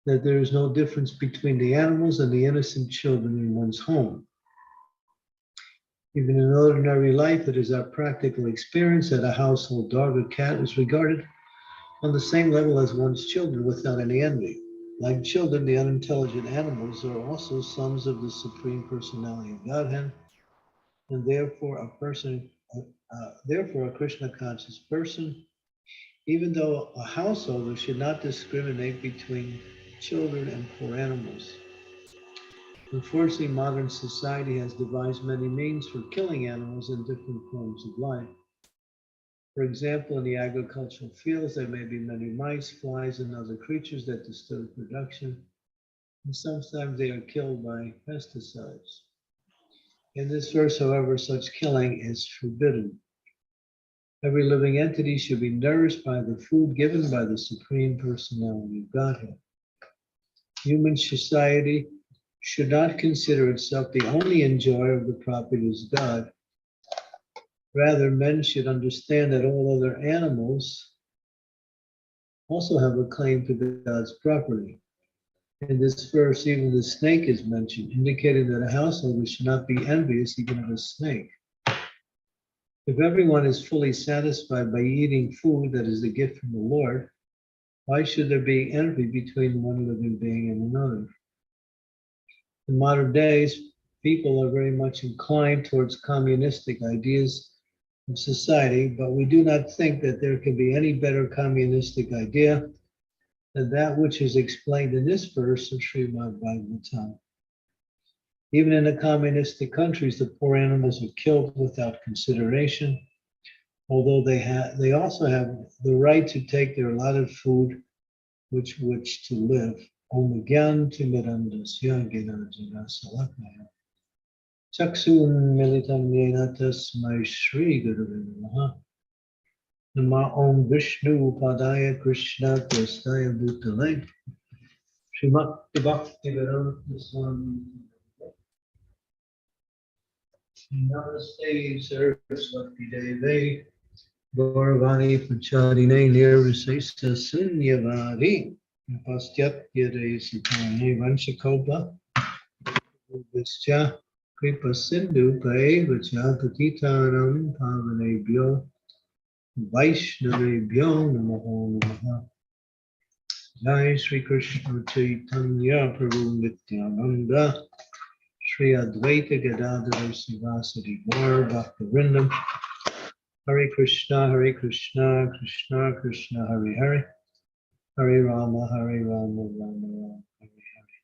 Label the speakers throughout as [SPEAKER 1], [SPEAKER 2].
[SPEAKER 1] that there is no difference between the animals and the innocent children in one's home. Even in ordinary life, it is our practical experience that a household dog or cat is regarded on the same level as one's children without any envy. Like children, the unintelligent animals are also sons of the Supreme Personality of Godhead, and therefore a Krishna conscious person, even though a householder should not discriminate between children and poor animals. Unfortunately, modern society has devised many means for killing animals in different forms of life. For example, in the agricultural fields, there may be many mice, flies, and other creatures that disturb production, and sometimes they are killed by pesticides. In this verse, however, such killing is forbidden. Every living entity should be nourished by the food given by the Supreme Personality of Godhead. Human society should not consider itself the only enjoyer of the properties of God. Rather, men should understand that all other animals also have a claim to God's property. In this verse, even the snake is mentioned, indicating that a householder should not be envious even of a snake. If everyone is fully satisfied by eating food that is a gift from the Lord, why should there be envy between one living being and another? In modern days, people are very much inclined towards communistic ideas of society, but we do not think that there can be any better communistic idea than that which is explained in this verse of Srimad Bhagavatam. Even in the communistic countries, the poor animals are killed without consideration, although they also have the right to take their allotted food with which to live. Om Gyan Timirandasya Ginajana Salakaya. Chaksun Militam Yena Tasmai Shri Gurave Namaha. Nama Om Vishnu Padaya Krishna Prastaya Bhutale. Srimati Bhakti Vedanta Swami. Namaste Saraswati Deve. Gauravani Pachadine Nirvisesa Sunyavadi. Pastyatya Desitane Vanchakopa. Vischa Kripa Sindhu Pai Vacha Patitanam Pavanebhyo Vaishnavebhyo Namaho Namaha. Jai Sri Krishna Chaitanya Prabhu Nityananda Sri Advaita Gadadhara Sivasadi Gaur Bhaktivinoda Hare Krishna Krishna Krishna Hare Hare Hare Rama Rama Rama Hare Hare.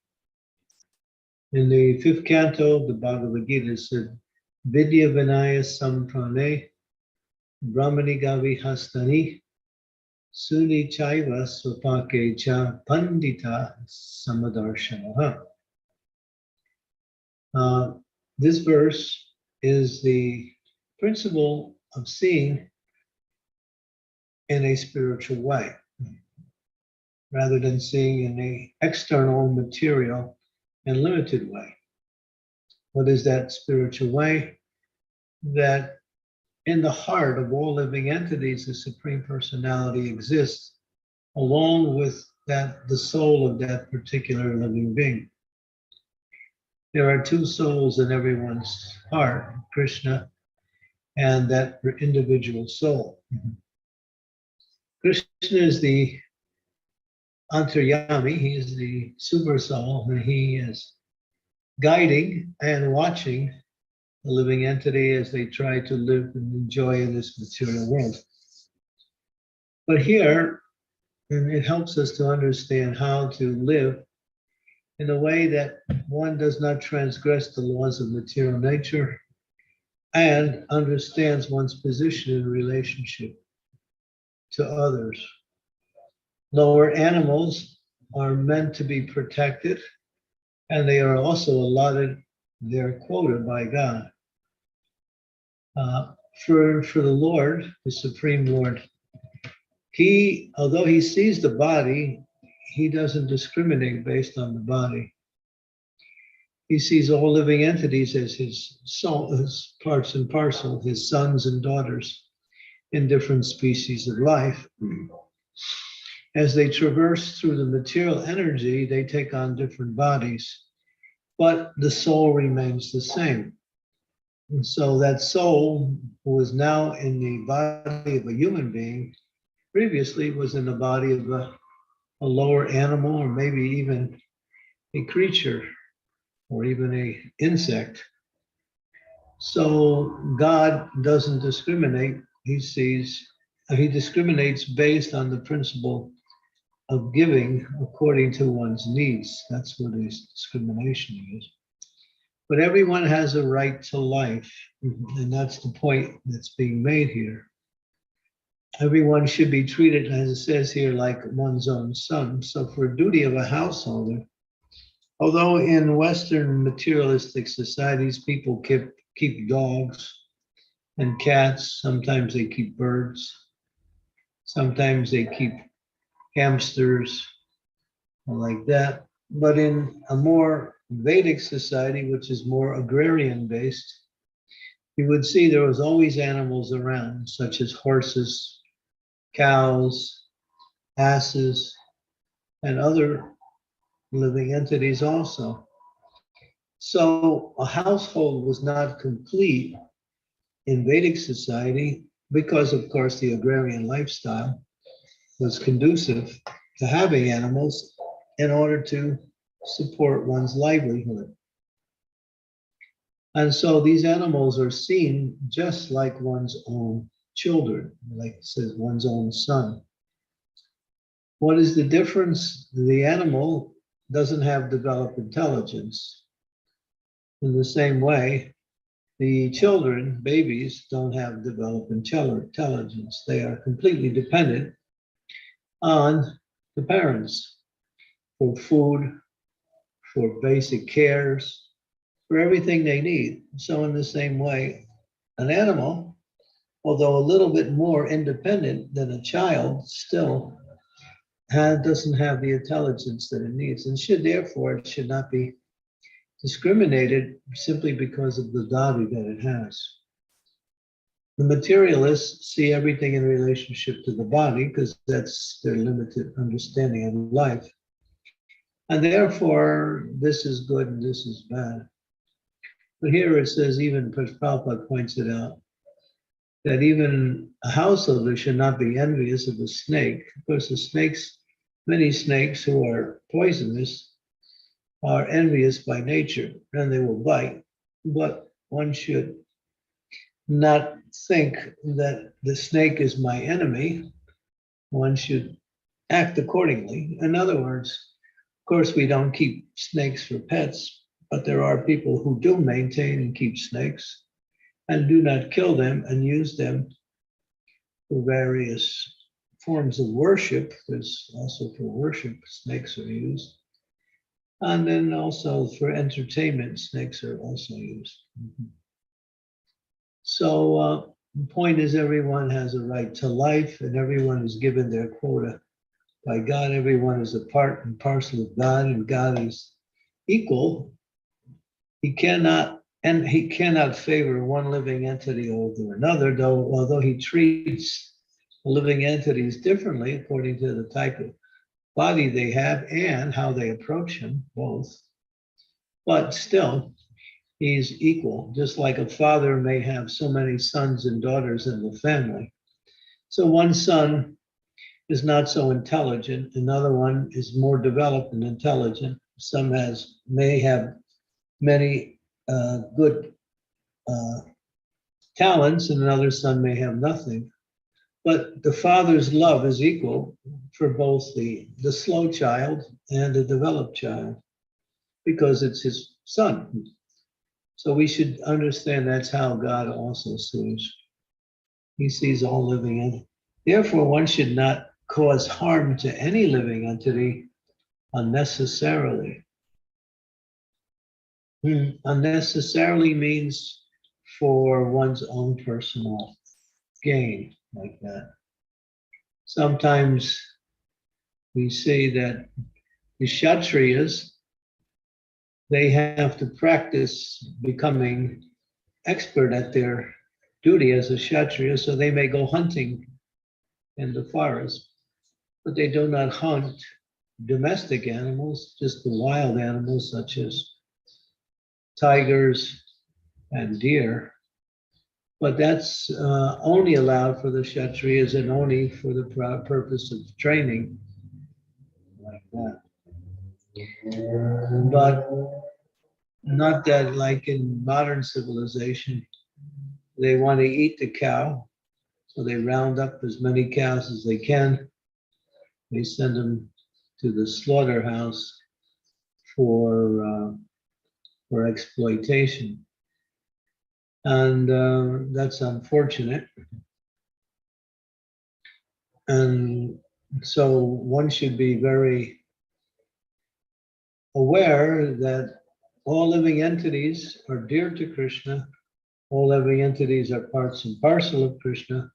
[SPEAKER 1] In the fifth canto of the Bhagavad Gita, it said, Vidya Vinaya Samprane Brahmani Gavi Hastani Suni Chaiva Svapake Cha Pandita Samadarshanaha. This verse is the principle of seeing in a spiritual way, rather than seeing in an external, material, and limited way. What is that spiritual way? That in the heart of all living entities, the Supreme Personality exists, along with the soul of that particular living being. There are two souls in everyone's heart, Krishna and that individual soul. Krishna is the Antaryami, he is the super soul, and he is guiding and watching the living entity as they try to live and enjoy in this material world. But here, it helps us to understand how to live in a way that one does not transgress the laws of material nature and understands one's position in relationship to others. Lower animals are meant to be protected, and they are also allotted their quota by God. For the Lord, the Supreme Lord, although he sees the body, he doesn't discriminate based on the body. He sees all living entities as his soul, his parts and parcel, his sons and daughters in different species of life. As they traverse through the material energy, they take on different bodies, but the soul remains the same. And so that soul, who is now in the body of a human being, previously was in the body of a lower animal, or maybe even a creature, or even a insect. So God doesn't discriminate. He discriminates based on the principle of giving according to one's needs. That's what his discrimination is. But everyone has a right to life, and that's the point that's being made here. Everyone should be treated, as it says here, like one's own son. So for duty of a householder, although in Western materialistic societies, people keep dogs and cats, sometimes they keep birds, sometimes they keep hamsters, like that. But in a more Vedic society, which is more agrarian based, you would see there was always animals around, such as horses, cows, asses, and other living entities also. So a household was not complete in Vedic society because, of course, the agrarian lifestyle was conducive to having animals in order to support one's livelihood. And so these animals are seen just like one's own children, like it says, one's own son. What is the difference? The animal doesn't have developed intelligence. In the same way, the children, babies, don't have developed intelligence. They are completely dependent on the parents for food, for basic cares, for everything they need. So in the same way, an animal, although a little bit more independent than a child, still doesn't have the intelligence that it needs, and it should not be discriminated simply because of the body that it has. The materialists see everything in relationship to the body because that's their limited understanding of life. And therefore, this is good and this is bad. But here it says, even Prabhupada points it out, that even a householder should not be envious of a snake. Of course, many snakes who are poisonous are envious by nature and they will bite. But one should not think that the snake is my enemy. One should act accordingly. In other words, of course, we don't keep snakes for pets, but there are people who do maintain and keep snakes and do not kill them and use them for various forms of worship. There's also for worship, snakes are used. And then also for entertainment, snakes are also used. So the point is, everyone has a right to life and everyone is given their quota by God. Everyone is a part and parcel of God, and God is equal. He cannot favor one living entity over another, although he treats living entities differently according to the type of body they have and how they approach him, both. But still, he's equal, just like a father may have so many sons and daughters in the family. So one son is not so intelligent, another one is more developed and intelligent. Some may have many good talents, and another son may have nothing. But the father's love is equal for both the slow child and the developed child, because it's his son. So we should understand that's how God also sees. He sees all living entities. Therefore, one should not cause harm to any living entity unnecessarily. Unnecessarily means for one's own personal gain, like that. Sometimes we say that the Kshatriyas, they have to practice becoming expert at their duty as a Kshatriya, so they may go hunting in the forest. but they do not hunt domestic animals, just the wild animals such as tigers and deer. But that's only allowed for the Kshatriyas and only for the purpose of training, like that. But not that, like in modern civilization, they want to eat the cow, so they round up as many cows as they can. They send them to the slaughterhouse for exploitation, and that's unfortunate. And so one should be very aware that all living entities are dear to Krishna. All living entities are parts and parcel of Krishna.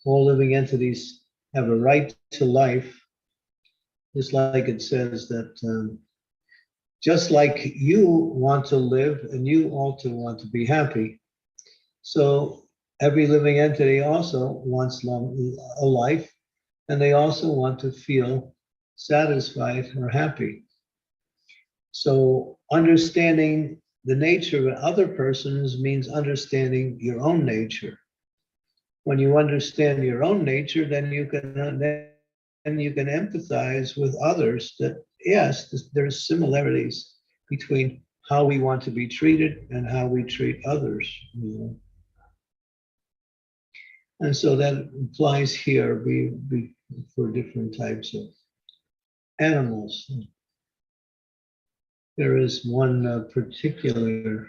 [SPEAKER 1] All living entities have a right to life. Just like it says that just like you want to live and you also want to be happy. So every living entity also wants a life, and they also want to feel satisfied or happy. So understanding the nature of other persons means understanding your own nature. When you understand your own nature, then you can empathize with others that, yes, there's similarities between how we want to be treated and how we treat others. And so that applies here for different types of animals. There is one particular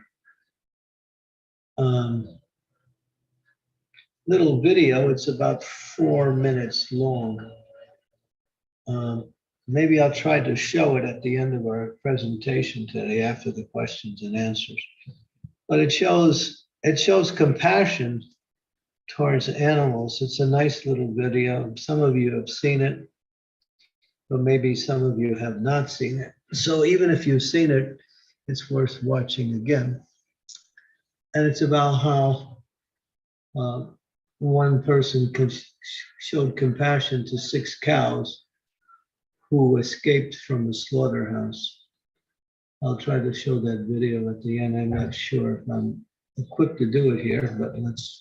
[SPEAKER 1] little video. It's about 4 minutes long. Maybe I'll try to show it at the end of our presentation today after the questions and answers. But it shows compassion towards animals. It's a nice little video. Some of you have seen it, but maybe some of you have not seen it. So even if you've seen it, it's worth watching again. And it's about how one person showed compassion to 6 cows who escaped from the slaughterhouse. I'll try to show that video at the end. I'm not sure if I'm equipped to do it here, but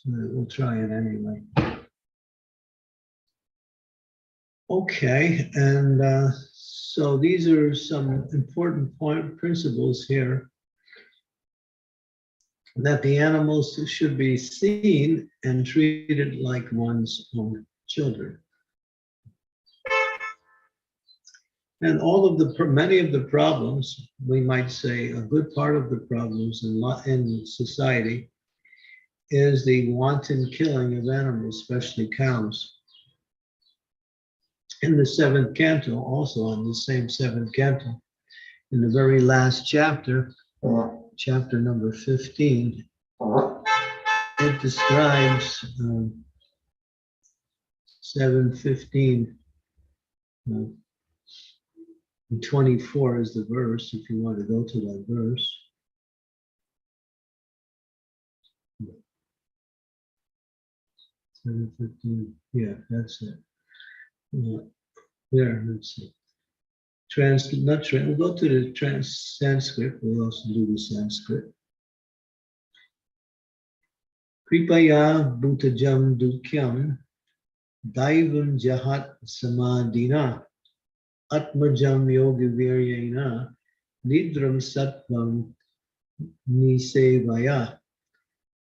[SPEAKER 1] we'll try it anyway. Okay, and so these are some important principles here, that the animals should be seen and treated like one's own children. And many of the problems, we might say a good part of the problems in society is the wanton killing of animals, especially cows. In the 7th canto, also in the same 7th canto, in the very last chapter, chapter number 15, it describes 7:15. 24 is the verse, if you want to go to that verse. Yeah, that's it. There, let's see. We'll go to the Sanskrit. We'll also do the Sanskrit. Kripaya bhutajam dukyam daivam jahat samadina atmajam yoga viryena nidram sattvam nisevaya.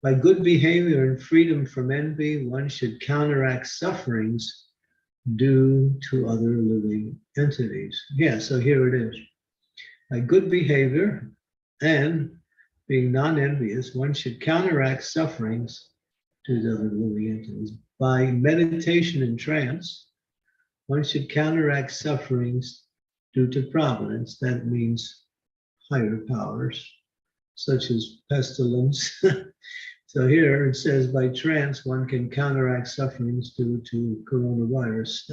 [SPEAKER 1] By good behavior and freedom from envy, one should counteract sufferings due to other living entities. Yeah, so here it is. By good behavior and being non-envious, one should counteract sufferings due to other living entities. By meditation and trance, one should counteract sufferings due to providence. That means higher powers, such as pestilence. So here it says by trance, one can counteract sufferings due to coronavirus.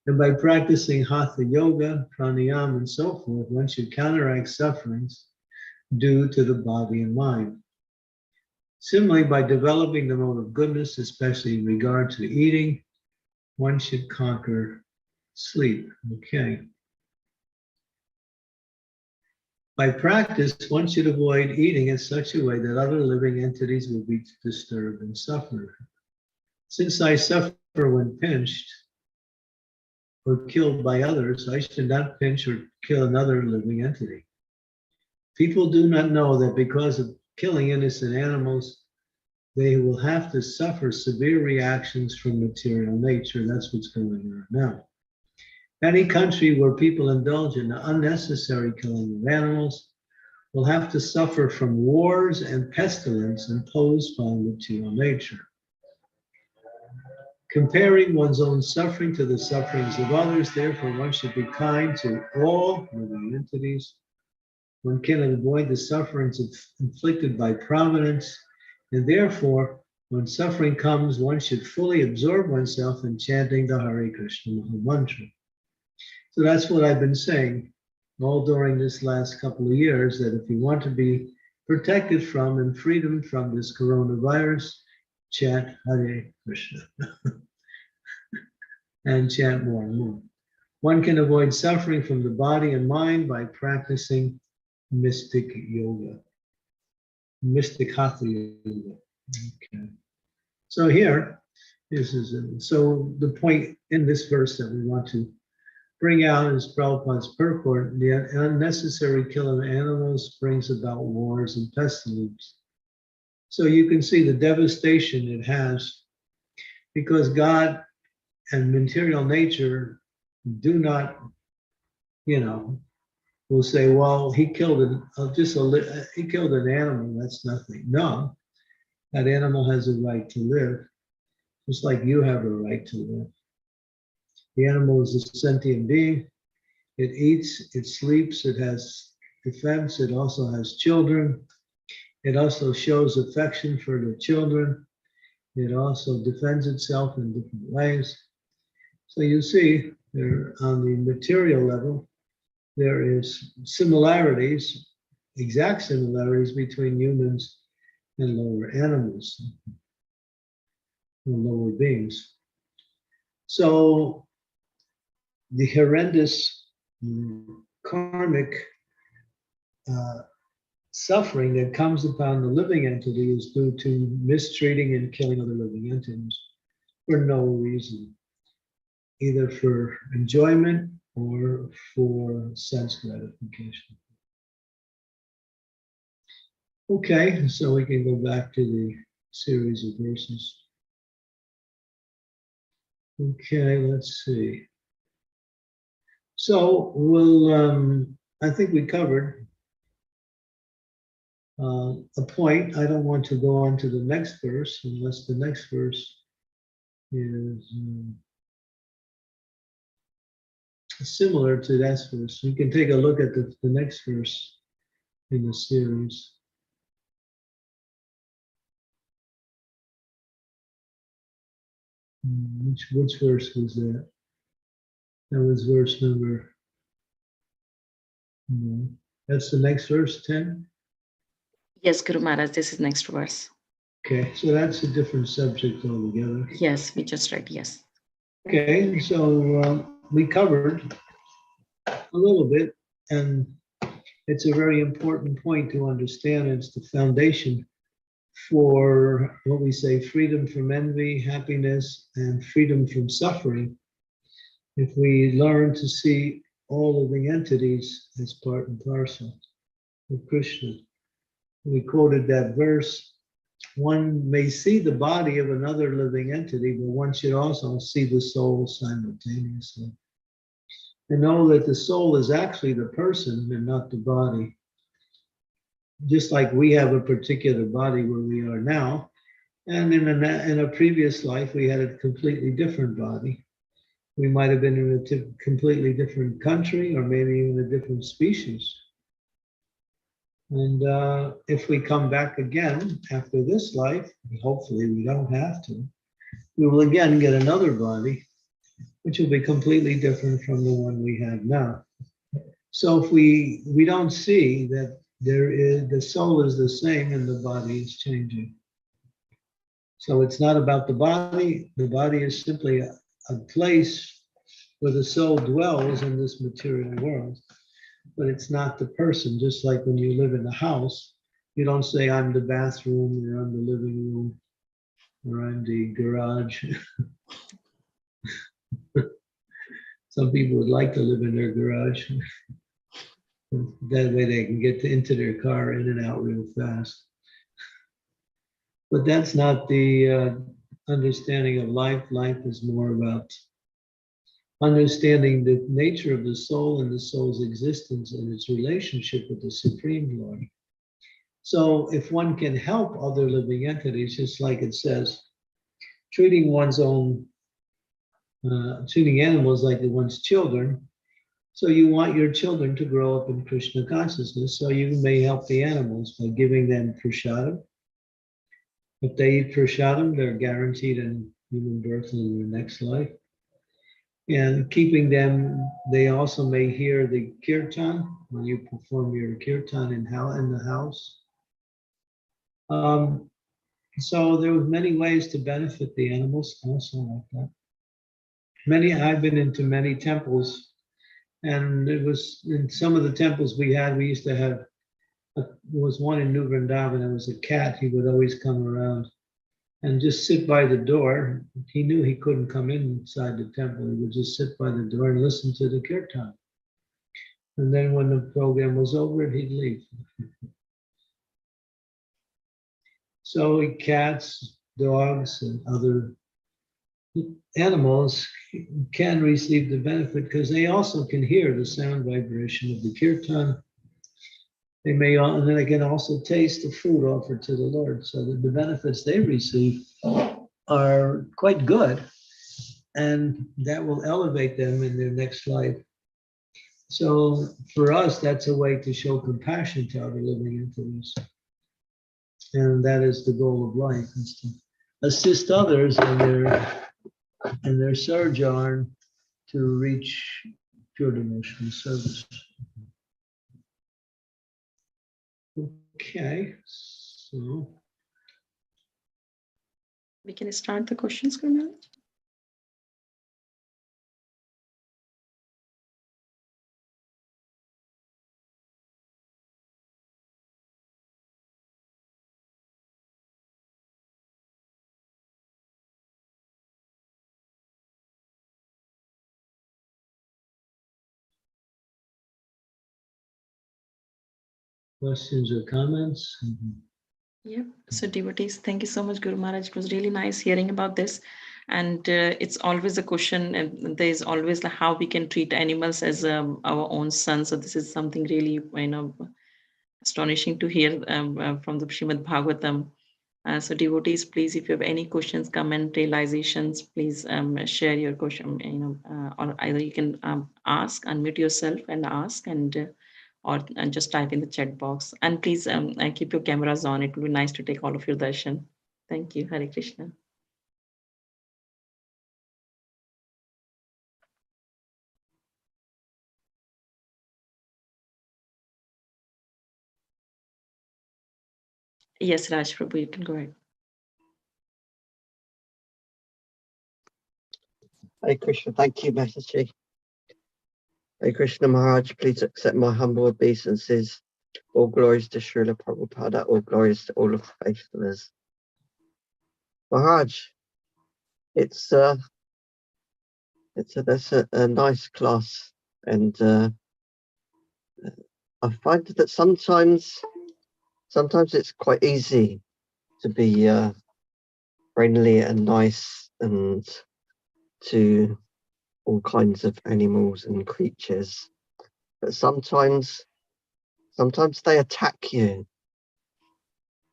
[SPEAKER 1] And by practicing hatha yoga, pranayama, and so forth, one should counteract sufferings due to the body and mind. Similarly, by developing the mode of goodness, especially in regard to eating, one should conquer sleep. Okay. By practice, one should avoid eating in such a way that other living entities will be disturbed and suffer. Since I suffer when pinched or killed by others, I should not pinch or kill another living entity. People do not know that because of killing innocent animals, they will have to suffer severe reactions from material nature. That's what's going on now. Any country where people indulge in unnecessary killing of animals will have to suffer from wars and pestilence imposed by material nature. Comparing one's own suffering to the sufferings of others, therefore, one should be kind to all living entities. One cannot avoid the sufferings inflicted by providence, and therefore, when suffering comes, one should fully absorb oneself in chanting the Hare Krishna Maha Mantra. So that's what I've been saying all during this last couple of years, that if you want to be protected from and freedom from this coronavirus, chant Hare Krishna and chant more and more. One can avoid suffering from the body and mind by practicing mystic yoga, mystic hatha yoga. Okay. So here, so the point in this verse that we want to bring out is Prabhupada's purport: the unnecessary killing of animals brings about wars and pestilence. So you can see the devastation it has, because God and material nature do not, will say, well, he killed he killed an animal, that's nothing. No, that animal has a right to live, just like you have a right to live. The animal is a sentient being. It eats, it sleeps, it has defense, it also has children. It also shows affection for the children. It also defends itself in different ways. So you see, there on the material level, there is similarities, exact similarities between humans and lower animals, and lower beings. So the horrendous karmic suffering that comes upon the living entity is due to mistreating and killing other living entities for no reason, either for enjoyment or for sense gratification. Okay, so we can go back to the series of verses. Okay, let's see. So we'll, I think we covered a point. I don't want to go on to the next verse unless the next verse is similar to that verse. We can take a look at the next verse in the series. Which verse was that? That was verse number, that's the next verse, 10?
[SPEAKER 2] Yes, Guru Maharaj, this is next verse.
[SPEAKER 1] Okay, so that's a different subject altogether.
[SPEAKER 2] Yes, we just read, yes.
[SPEAKER 1] Okay, so we covered a little bit, and it's a very important point to understand. It's the foundation for what we say, freedom from envy, happiness, and freedom from suffering. If we learn to see all living entities as part and parcel of Krishna. We quoted that verse. One may see the body of another living entity, but one should also see the soul simultaneously. And know that the soul is actually the person and not the body. Just like we have a particular body where we are now, and in a previous life, we had a completely different body. We might have been in a completely different country, or maybe even a different species. And if we come back again after this life, hopefully we don't have to, we will again get another body, which will be completely different from the one we have now. So if we don't see that the soul is the same and the body is changing. So it's not about the body is simply a place where the soul dwells in this material world, but it's not the person. Just like when you live in a house, you don't say, I'm the bathroom, or I'm the living room, or I'm the garage. Some people would like to live in their garage. That way they can get into their car in and out real fast. But that's not the understanding of life. Life is more about understanding the nature of the soul and the soul's existence and its relationship with the Supreme Lord. So if one can help other living entities, just like it says, treating one's own, treating animals like one's children. So you want your children to grow up in Krishna consciousness, so you may help the animals by giving them prasadam. If they eat prasadam, they're guaranteed a human birth in their next life. And keeping them, they also may hear the kirtan when you perform your kirtan in the house. So there were many ways to benefit the animals also like that. I've been into many temples, and it was in some of the temples we used to have, there was one in New Vrindavan, it was a cat. He would always come around and just sit by the door. He knew he couldn't come inside the temple. He would just sit by the door and listen to the kirtan. And then when the program was over, he'd leave. So cats, dogs, and other animals can receive the benefit because they also can hear the sound vibration of the kirtan. They may, and then they can also taste the food offered to the Lord, so that the benefits they receive are quite good, and that will elevate them in their next life. So for us, that's a way to show compassion to other living entities. And that is the goal of life, is to assist others in their sojourn to reach pure devotional service. Okay, so
[SPEAKER 2] We can start the questions, Guru Maharaj.
[SPEAKER 1] questions or comments?
[SPEAKER 2] Yeah, so devotees, thank you so much, Guru Maharaj. It was really nice hearing about this. And it's always a question, and there's always how we can treat animals as our own sons. So this is something really, astonishing to hear from the Srimad Bhagavatam. So devotees, please, if you have any questions, comment, realizations, please share your question, or either you can ask, unmute yourself and ask, and just type in the chat box. And please keep your cameras on. It will be nice to take all of your darshan. Thank you. Hare Krishna. Yes, Raj Prabhu, you can go ahead.
[SPEAKER 3] Hare Krishna, thank you, Mataji. Hare Krishna Maharaj, please accept my humble obeisances. All glories to Srila Prabhupada, all glories to all of the faithfulers. Maharaj, it's a nice class, and I find that sometimes it's quite easy to be friendly and nice and to all kinds of animals and creatures, but sometimes they attack you,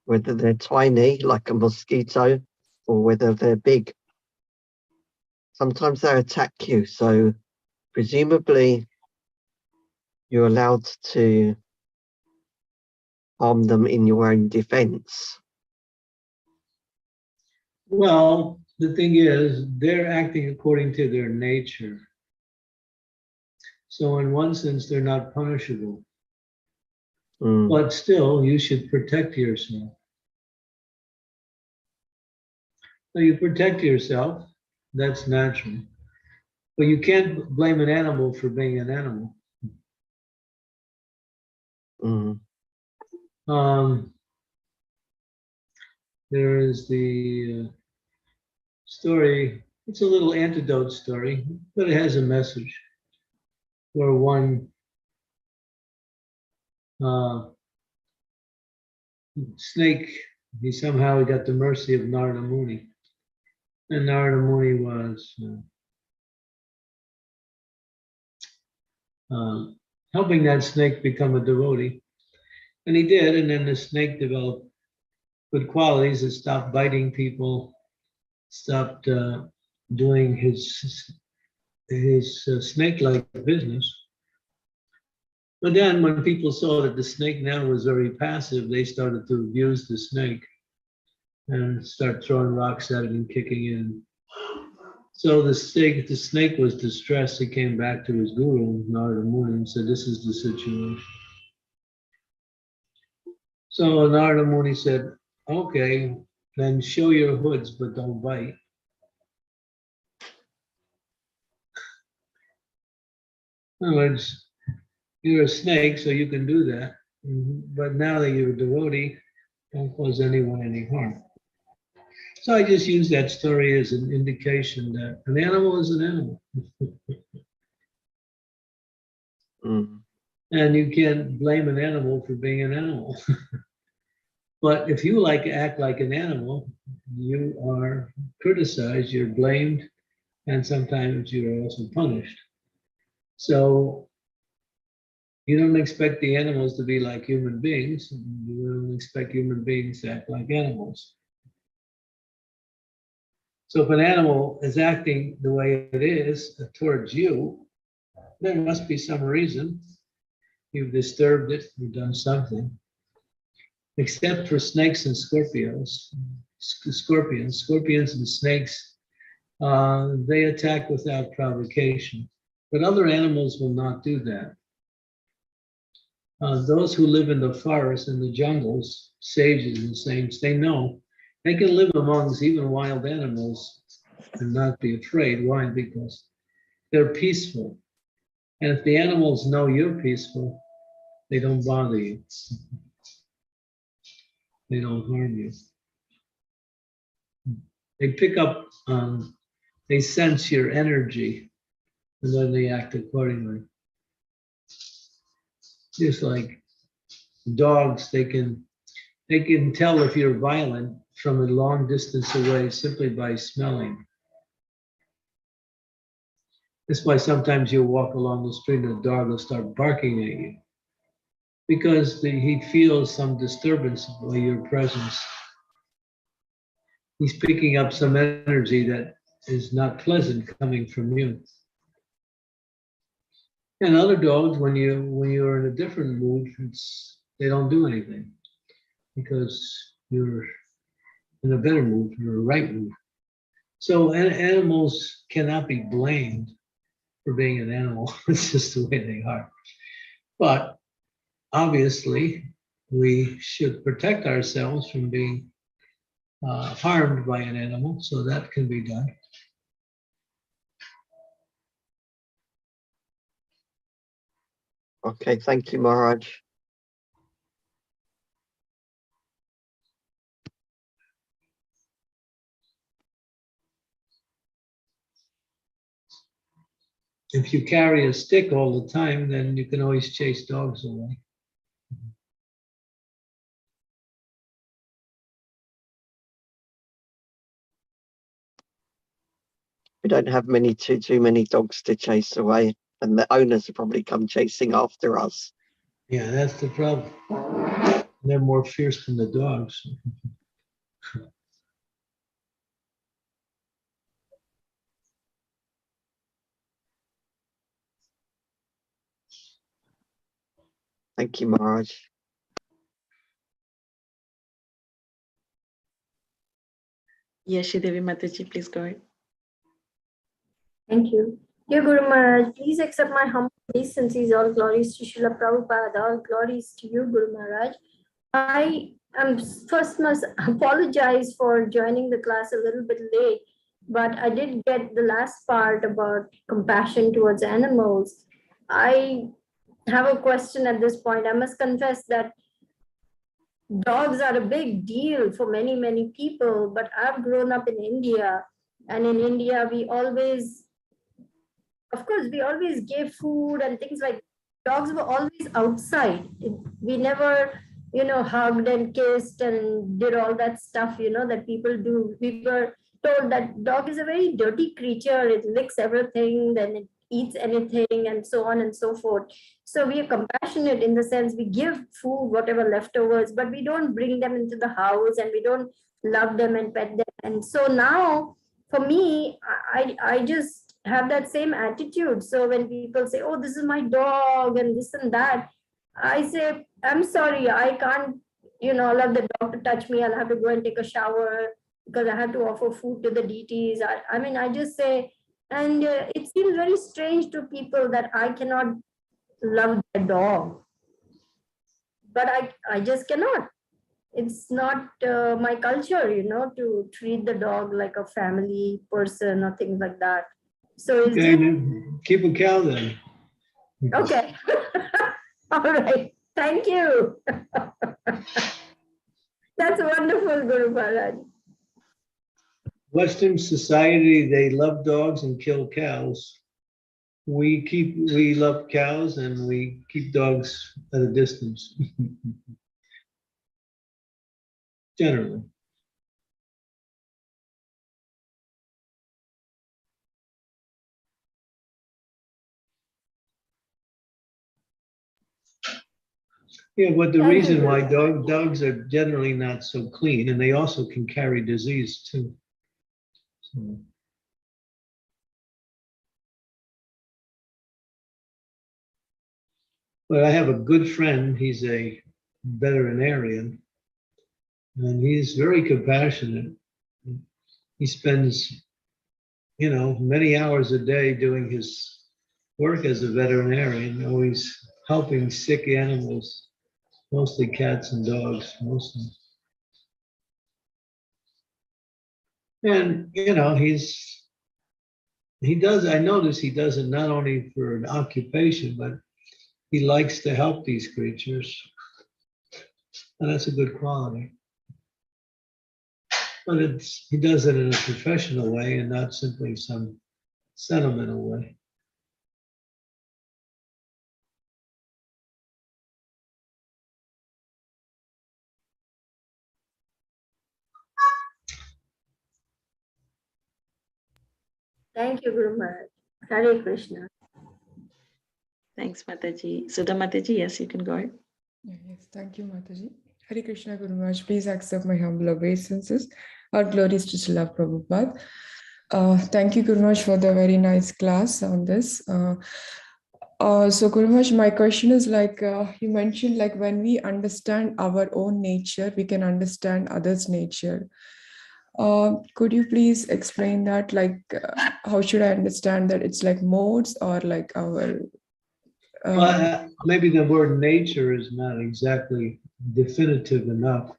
[SPEAKER 3] whether they're tiny like a mosquito or whether they're big. Sometimes they attack you, so presumably you're allowed to harm them in your own defense.
[SPEAKER 1] Well, the thing is, they're acting according to their nature. So in one sense, they're not punishable. But still, you should protect yourself. So you protect yourself, that's natural. But you can't blame an animal for being an animal.
[SPEAKER 3] Mm.
[SPEAKER 1] There is the story, it's a little antidote story, but it has a message where one snake, he somehow got the mercy of Narada Muni. And Narada Muni was helping that snake become a devotee. And he did, and then the snake developed good qualities. It stopped biting people, stopped doing his snake-like business. But then when people saw that the snake now was very passive, they started to abuse the snake and start throwing rocks at it and kicking it. So the snake was distressed. He came back to his guru, Narada Muni, and said, this is the situation. So Narada Muni said, okay, then show your hoods, but don't bite. In other words, you're a snake, so you can do that. But now that you're a devotee, don't cause anyone any harm. So I just use that story as an indication that an animal is an animal. And you can't blame an animal for being an animal. But if you act like an animal, you are criticized, you're blamed, and sometimes you're also punished. So you don't expect the animals to be like human beings. You don't expect human beings to act like animals. So if an animal is acting the way it is towards you, there must be some reason. You've disturbed it, you've done something. Except for snakes and scorpions. Scorpions and snakes, they attack without provocation. But other animals will not do that. Those who live in the forest and the jungles, sages and saints, they know they can live amongst even wild animals and not be afraid. Why? Because they're peaceful. And if the animals know you're peaceful, they don't bother you. They don't harm you. They pick up, they sense your energy, and then they act accordingly. Just like dogs, they can tell if you're violent from a long distance away simply by smelling. That's why sometimes you walk along the street and a dog will start barking at you, because he feels some disturbance by your presence. He's picking up some energy that is not pleasant coming from you. And other dogs, when you're in a different mood, they don't do anything because you're in a better mood, you're in a right mood. So animals cannot be blamed for being an animal. It's just the way they are. But obviously, we should protect ourselves from being harmed by an animal, so that can be done.
[SPEAKER 3] Okay, thank you, Maharaj.
[SPEAKER 1] If you carry a stick all the time, then you can always chase dogs away.
[SPEAKER 3] We don't have too many dogs to chase away, and the owners will probably come chasing after us.
[SPEAKER 1] Yeah, that's the problem. They're more fierce than the dogs.
[SPEAKER 3] Thank you, Maharaj.
[SPEAKER 2] Yes, Devi Mataji, please go ahead.
[SPEAKER 4] Thank you. Dear Guru Maharaj, please accept my humble obeisances. All glories to Srila Prabhupada. All glories to you, Guru Maharaj. I first must apologize for joining the class a little bit late, but I did get the last part about compassion towards animals. I have a question at this point. I must confess that dogs are a big deal for many, many people, but I've grown up in India, and in India, we always, of course, we always gave food and things like dogs were always outside. We never, hugged and kissed and did all that stuff, that people do. We were told that dog is a very dirty creature. It licks everything, then it eats anything, and so on and so forth. So we are compassionate in the sense we give food, whatever leftovers, but we don't bring them into the house and we don't love them and pet them. And so now, for me, I just have that same attitude. So when people say, oh, this is my dog and this and that, I say, I'm sorry, I can't, allow the dog to touch me. I'll have to go and take a shower because I have to offer food to the deities. I just say, and it seems very strange to people that I cannot love their dog. But I just cannot. It's not my culture, to treat the dog like a family person or things like that. So it's
[SPEAKER 1] Okay, then keep a cow then.
[SPEAKER 4] okay. All right. Thank you. That's wonderful, Guru Maharaj.
[SPEAKER 1] Western society, they love dogs and kill cows. We love cows and we keep dogs at a distance. Generally. Yeah, but the
[SPEAKER 4] Thank you,
[SPEAKER 1] reason why
[SPEAKER 4] Guru.
[SPEAKER 1] dogs are generally not so clean, and they also can carry disease too. So, but I have a good friend, he's a veterinarian, and he's very compassionate. He spends, many hours a day doing his work as a veterinarian, always helping sick animals, mostly cats and dogs, mostly. And, I notice he does it not only for an occupation, but he likes to help these creatures. And that's a good quality. But he does it in a professional way and not simply some sentimental way.
[SPEAKER 4] Thank you, Guru Maharaj. Hare Krishna.
[SPEAKER 2] Thanks, Mataji. Sudha Mataji, yes, you can go ahead.
[SPEAKER 5] Yes, thank you, Mataji. Hare Krishna, Guru Maharaj. Please accept my humble obeisances. Our glories to Srila Prabhupada. Thank you, Guru Maharaj, for the very nice class on this. So, Guru Maharaj, my question is you mentioned when we understand our own nature, we can understand others' nature. Could you please explain that? How should I understand that? It's like modes or our
[SPEAKER 1] Maybe the word nature is not exactly definitive enough.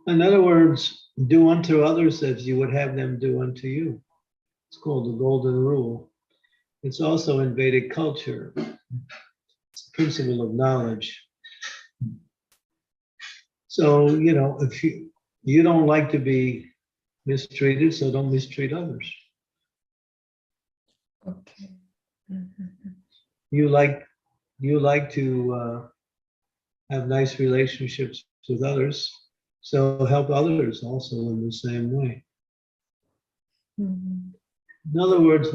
[SPEAKER 1] In other words, do unto others as you would have them do unto you. It's called the golden rule. It's also in Vedic culture. It's the principle of knowledge. So, if you don't like to be mistreated, so don't mistreat others.
[SPEAKER 5] Okay. Mm-hmm.
[SPEAKER 1] You like to have nice relationships with others, so help others also in the same way.
[SPEAKER 5] Mm-hmm.
[SPEAKER 1] In other words,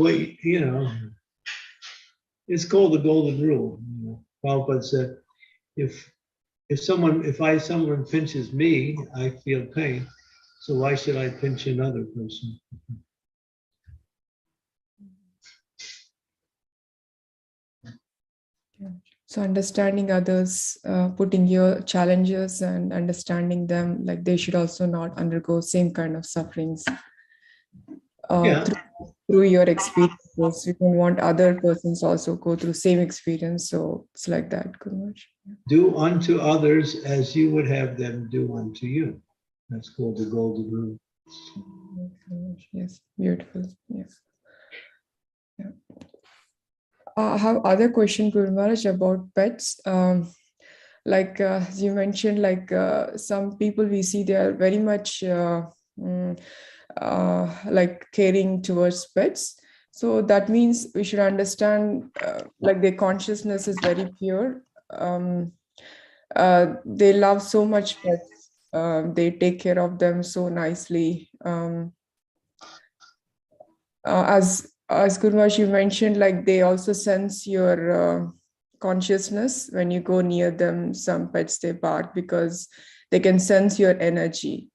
[SPEAKER 1] it's called the golden rule. Prabhupada said, if someone pinches me, I feel pain. So why should I pinch another person?
[SPEAKER 5] So understanding others, putting your challenges and understanding them, they should also not undergo same kind of sufferings.
[SPEAKER 1] Yeah.
[SPEAKER 5] Through your experiences, you don't want other persons also go through same experience. So it's like that, Guru Maharaj.
[SPEAKER 1] Do unto others as you would have them do unto you. That's called the golden rule.
[SPEAKER 5] Yes, beautiful. Yes. Yeah. I have other question, Guru Maharaj, about pets. As you mentioned, some people we see, they are very much mm, like caring towards pets. So that means we should understand like their consciousness is very pure. They love so much pets. They take care of them so nicely. As Gurmash, you mentioned, like they also sense your consciousness when you go near them. Some pets they bark because they can sense your energy,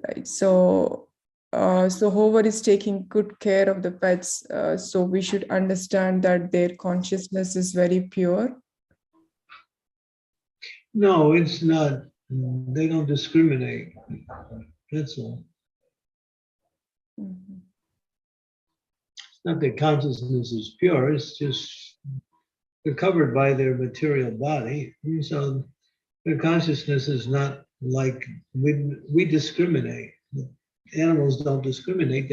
[SPEAKER 5] right? So whoever is taking good care of the pets, so we should understand that their consciousness is very pure.
[SPEAKER 1] No, it's not. They don't discriminate. That's all.
[SPEAKER 5] Mhm.
[SPEAKER 1] Not that consciousness is pure, it's just they're covered by their material body. And so their consciousness is not like we discriminate. Animals don't discriminate,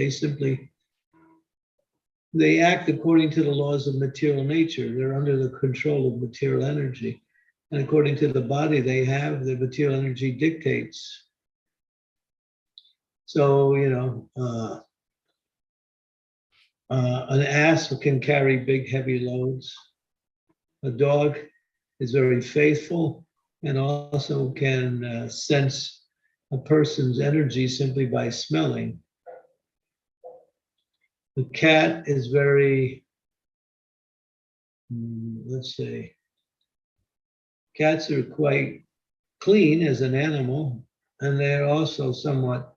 [SPEAKER 1] they act according to the laws of material nature. They're under the control of material energy. And according to the body they have, the material energy dictates. So, an ass can carry big, heavy loads. A dog is very faithful and also can sense a person's energy simply by smelling. The cat is very, let's say, cats are quite clean as an animal, and they're also somewhat,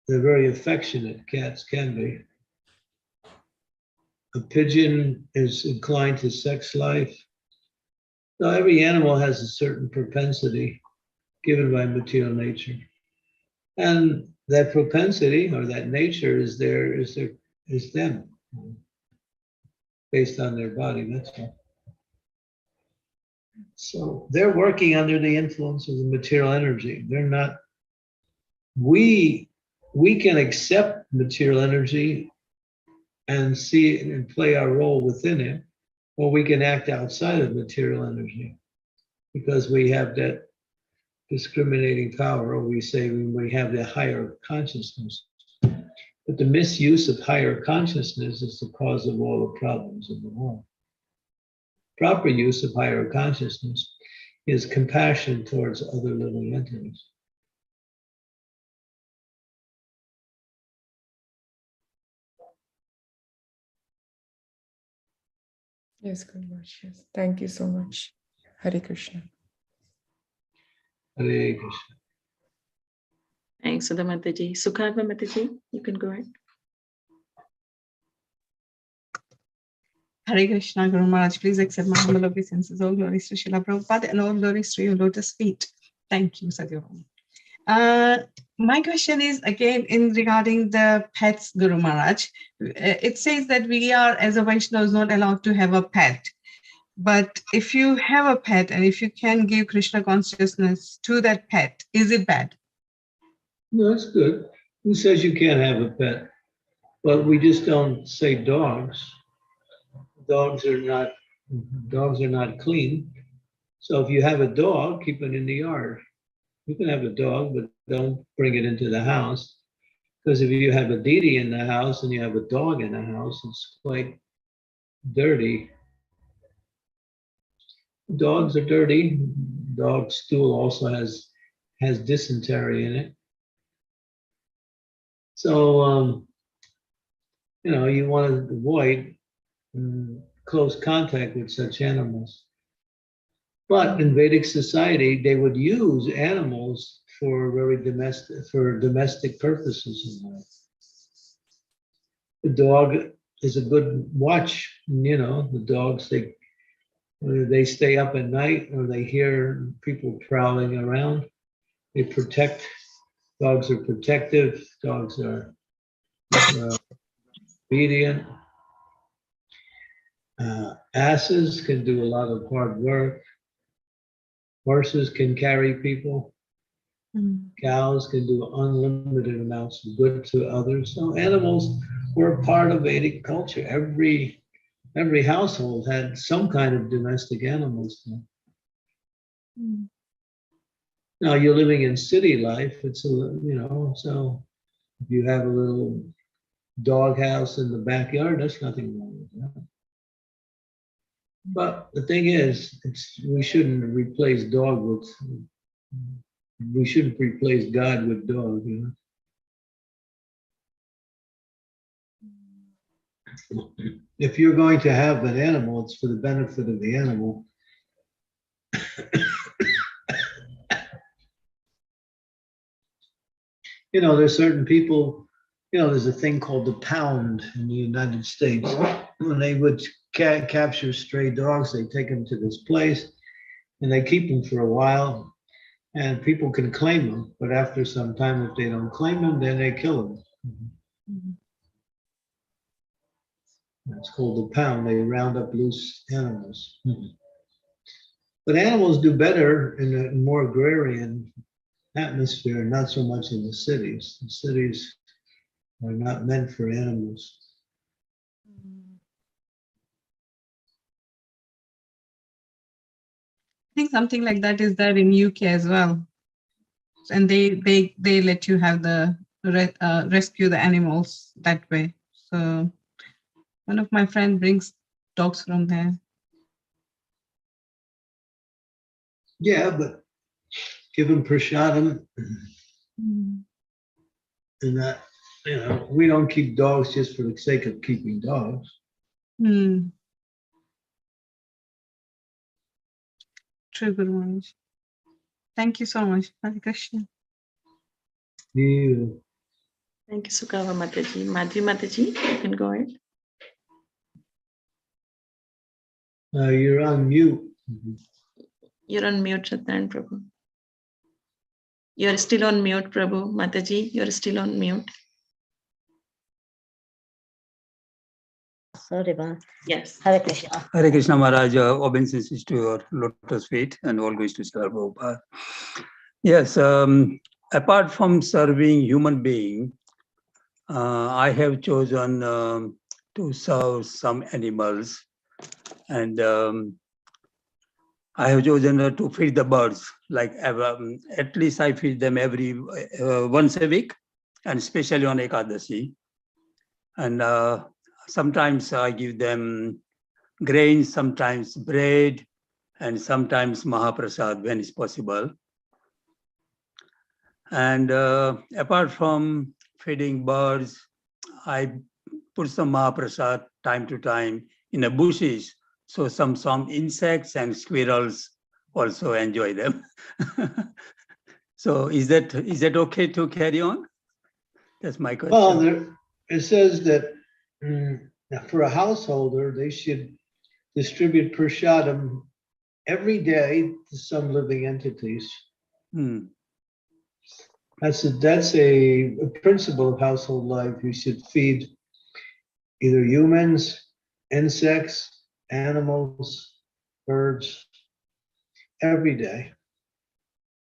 [SPEAKER 1] they're very affectionate, cats can be. A pigeon is inclined to sex life. So every animal has a certain propensity given by material nature. And that propensity or that nature is them, based on their body, that's all. So they're working under the influence of the material energy. They're not, we can accept material energy and see it and play our role within it, or we can act outside of material energy because we have that discriminating power, or we say we have the higher consciousness. But the misuse of higher consciousness is the cause of all the problems in the world. Proper use of higher consciousness is compassion towards other living entities.
[SPEAKER 5] Yes, Gurmash. Yes. Thank you so much. Hare Krishna.
[SPEAKER 1] Hare Krishna.
[SPEAKER 2] Thanks, Sudha Mataji. Sukharva Mataji, you can go ahead.
[SPEAKER 6] Hare Krishna, Guru Maharaj, please accept my humble obeisances. All glories to Srila Prabhupada and all glories to your lotus feet. Thank you, Satyabhama. My question is again in regarding the pets, Guru Maharaj. It says that we are, as a Vaishnavas, not allowed to have a pet. But if you have a pet and if you can give Krishna consciousness to that pet, is it bad?
[SPEAKER 1] No, that's good. Who says you can't have a pet? But we just don't say dogs. Dogs are not clean. So if you have a dog, keep it in the yard. You can have a dog, but don't bring it into the house. Because if you have a deity in the house and you have a dog in the house, it's quite dirty. Dogs are dirty. Dog stool also has dysentery in it. So, you want to avoid close contact with such animals. But in Vedic society, they would use animals for domestic purposes in life. The dog is a good watch. The dogs, they stay up at night or they hear people prowling around. They protect. Dogs are protective. Dogs are obedient. Asses can do a lot of hard work. Horses can carry people. Cows can do unlimited amounts of good to others. So animals were a part of Vedic culture. Every household had some kind of domestic animals. Now you're living in city life. It's so if you have a little doghouse in the backyard, there's nothing wrong with that. But the thing is, we shouldn't replace God with dog, If you're going to have an animal, it's for the benefit of the animal. There's certain people, there's a thing called the pound in the United States. When they would capture stray dogs, they take them to this place and they keep them for a while, and people can claim them. But after some time, if they don't claim them, then they kill them. It's called the pound. They round up loose animals. But animals do better in a more agrarian atmosphere, not so much in the cities. The cities are not meant for animals.
[SPEAKER 6] I think something like that is there in UK as well, and they let you have the rescue the animals that way. So one of my friends brings dogs from there.
[SPEAKER 1] Yeah, but give them prashadam, and that we don't keep dogs just for the sake of keeping dogs.
[SPEAKER 6] True, Guru Maharaj. Thank you so much. Hare Krishna.
[SPEAKER 1] You.
[SPEAKER 2] Thank you, Sukava Mataji. Madhvi Mataji, you can go ahead.
[SPEAKER 1] You're on mute.
[SPEAKER 2] You're on mute, Satnarayan Prabhu. You're still on mute, Prabhu. Mataji, you're still on mute.
[SPEAKER 7] Sorry, Ma.
[SPEAKER 2] Yes.
[SPEAKER 7] Hare Krishna.
[SPEAKER 8] Hare Krishna Maharaj, obeisances to your lotus feet and all goes to Srila Prabhupada. Yes, apart from serving human being, I have chosen to serve some animals, and I have chosen to feed the birds. Like at least I feed them every once a week, and especially on Ekadashi. And sometimes I give them grains, sometimes bread, and sometimes Mahaprasad when it's possible. And apart from feeding birds, I put some Mahaprasad time to time in the bushes. So some insects and squirrels also enjoy them. So is that okay to carry on? That's my question.
[SPEAKER 1] Well, it says that for a householder, they should distribute prashadam every day to some living entities. That's a principle of household life. You should feed either humans, insects, animals, birds, every day.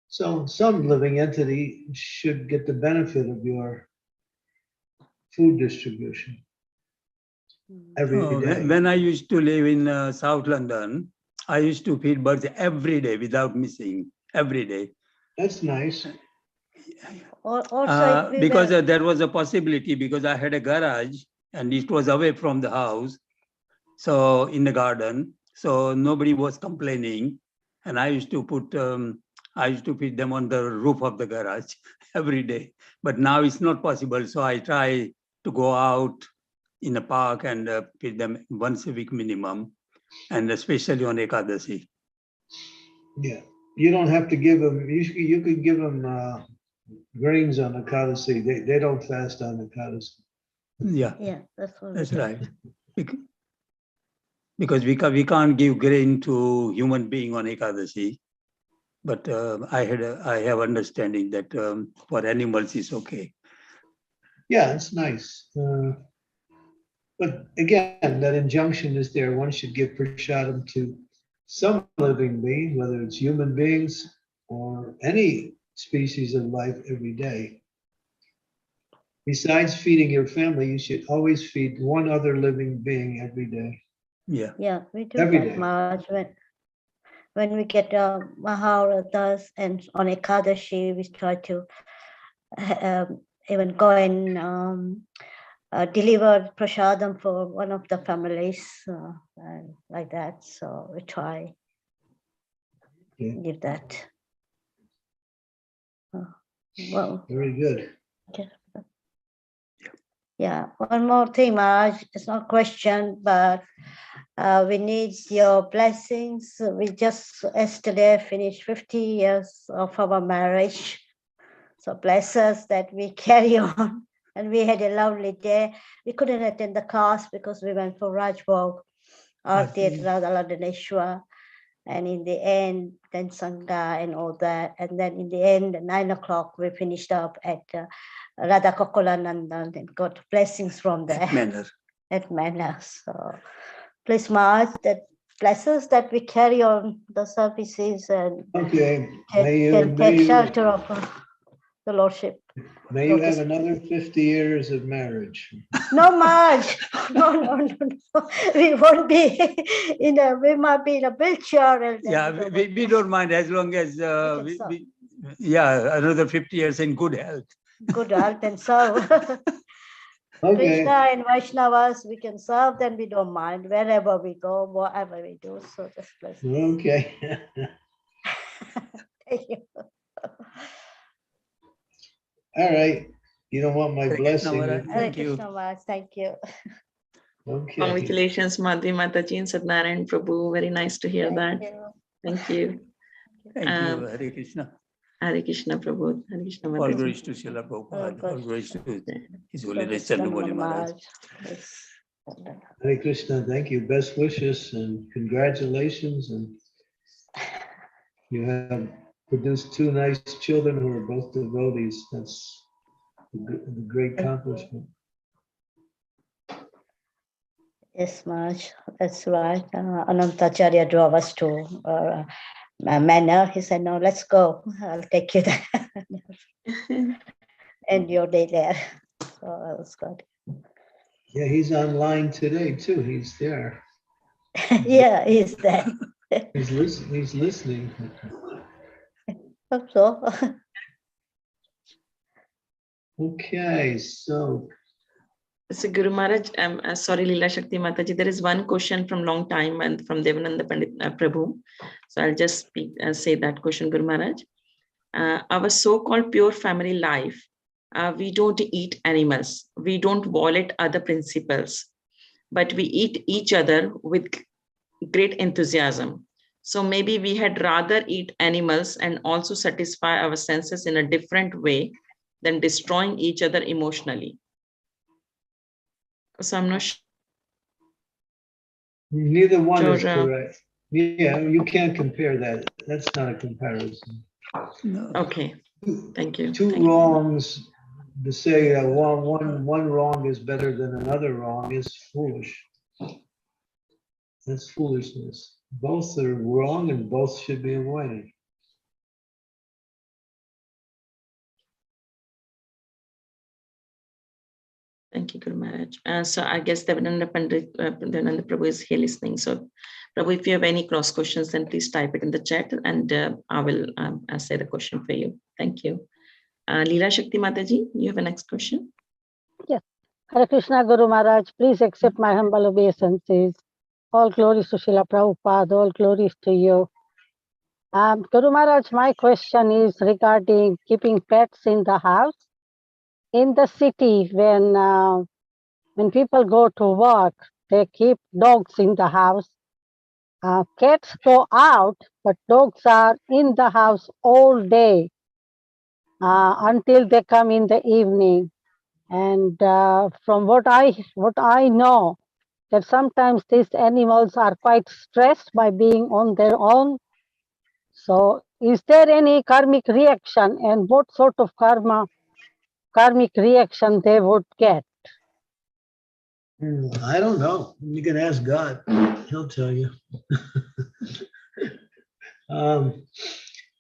[SPEAKER 1] So some living entity should get the benefit of your food distribution every day.
[SPEAKER 8] When I used to live in South London, I used to feed birds every day without missing, every day.
[SPEAKER 1] That's nice.
[SPEAKER 7] Also,
[SPEAKER 8] because there was a possibility, because I had a garage and it was away from the house, so in the garden, so nobody was complaining, and I used to feed them on the roof of the garage every day. But now it's not possible, so I try to go out in a park and feed them once a week minimum, and especially on Ekadashi.
[SPEAKER 1] Yeah, you don't have to give them. You could give them grains on Ekadashi. They don't fast on Ekadashi.
[SPEAKER 8] Yeah,
[SPEAKER 7] that's
[SPEAKER 8] right. Because we can't give grain to human being on Ekadashi, but I have understanding that for animals it's okay.
[SPEAKER 1] Yeah, it's nice. But again, that injunction is there. One should give prashadam to some living being, whether it's human beings or any species of life every day. Besides feeding your family, you should always feed one other living being every day.
[SPEAKER 8] Yeah.
[SPEAKER 7] Yeah, we do
[SPEAKER 1] Every
[SPEAKER 7] that,
[SPEAKER 1] day.
[SPEAKER 7] Maharaj. When we get Maharatas and on Ekadashi, we try to even go and deliver prasadam for one of the families and like that. So we try give that. Well,
[SPEAKER 1] Very good.
[SPEAKER 7] okay. Yeah, one more thing, Maharaj. It's not a question, but we need your blessings. We just yesterday finished 50 years of our marriage. So bless us that we carry on. And we had a lovely day. We couldn't attend the class because we went for Rajbhog, Aarti at Radhalandaneshwar. And in the end, then Sangha and all that. And then in the end, at 9 o'clock, we finished up at Radha Kokolanandan and got blessings from there.
[SPEAKER 8] Manner.
[SPEAKER 7] At Manor. So please, Maharaj, that bless us that we carry on the services and
[SPEAKER 1] Okay.
[SPEAKER 7] can take shelter of the Lordship.
[SPEAKER 1] May you have another 50 years of marriage.
[SPEAKER 7] No, Maharaj. No. We won't be we might be in a wheelchair. And
[SPEAKER 8] Yeah, we don't mind as long as another 50 years in good health.
[SPEAKER 7] Good health and serve.
[SPEAKER 1] Okay.
[SPEAKER 7] Krishna and Vaishnavas, we can serve, then we don't mind wherever we go, whatever we do. So just bless.
[SPEAKER 1] Okay.
[SPEAKER 7] Thank you.
[SPEAKER 1] All right. You don't want my blessing.
[SPEAKER 8] Thank you.
[SPEAKER 7] Krishna Maharaj, thank you.
[SPEAKER 1] Okay.
[SPEAKER 2] Congratulations, Madhvi Mataji and Satnarayan Prabhu. Very nice to hear that. Thank you.
[SPEAKER 8] Thank you. Hare Krishna.
[SPEAKER 2] Hare Krishna Prabhu. Hare Krishna
[SPEAKER 8] All
[SPEAKER 2] Mataji.
[SPEAKER 8] glories to Srila Prabhupada. All glories to His Holiness
[SPEAKER 7] Krishna
[SPEAKER 8] Chandramauli Maharaj.
[SPEAKER 1] Hare Krishna. Thank you. Best wishes and congratulations. And you have produced two nice children who are both devotees. That's a great accomplishment.
[SPEAKER 7] Yes, Maharaj, that's right. Anantacharya drove us to Manor. He said, no, let's go. I'll take you there. End your day there. So that was good.
[SPEAKER 1] Yeah, he's online today too. He's there.
[SPEAKER 7] Yeah, he's there.
[SPEAKER 1] He's listening.
[SPEAKER 7] Hope so.
[SPEAKER 1] Okay, so.
[SPEAKER 2] So Guru Maharaj, sorry, Leela Shakti Mataji, there is one question from long time and from Devananda Pandit Prabhu. So I'll just say that question, Guru Maharaj. Our so-called pure family life, we don't eat animals. We don't violate other principles, but we eat each other with great enthusiasm. So maybe we had rather eat animals and also satisfy our senses in a different way than destroying each other emotionally. So I'm not sure.
[SPEAKER 1] Neither one is correct. Yeah, you can't compare that. That's not a comparison.
[SPEAKER 8] No.
[SPEAKER 2] Okay, thank you.
[SPEAKER 1] Two wrongs, to say that one wrong is better than another wrong is foolish. That's foolishness. Both are wrong and both should be avoided.
[SPEAKER 2] Thank you, Guru Maharaj. So I guess Devananda Pandit, Devananda Prabhu is here listening. So Prabhu, if you have any cross questions, then please type it in the chat and I will say the question for you. Thank you. Leela Shakti Mataji, you have a next question?
[SPEAKER 9] Yes. Hare Krishna Guru Maharaj, please accept my humble obeisances. All glories to Srila Prabhupada, all glories to you. Guru Maharaj, my question is regarding keeping pets in the house. In the city, when people go to work, they keep dogs in the house. Cats go out, but dogs are in the house all day until they come in the evening. And from what I know, that sometimes these animals are quite stressed by being on their own. So is there any karmic reaction, and what sort of karmic reaction they would get?
[SPEAKER 1] I don't know. You can ask God. He'll tell you.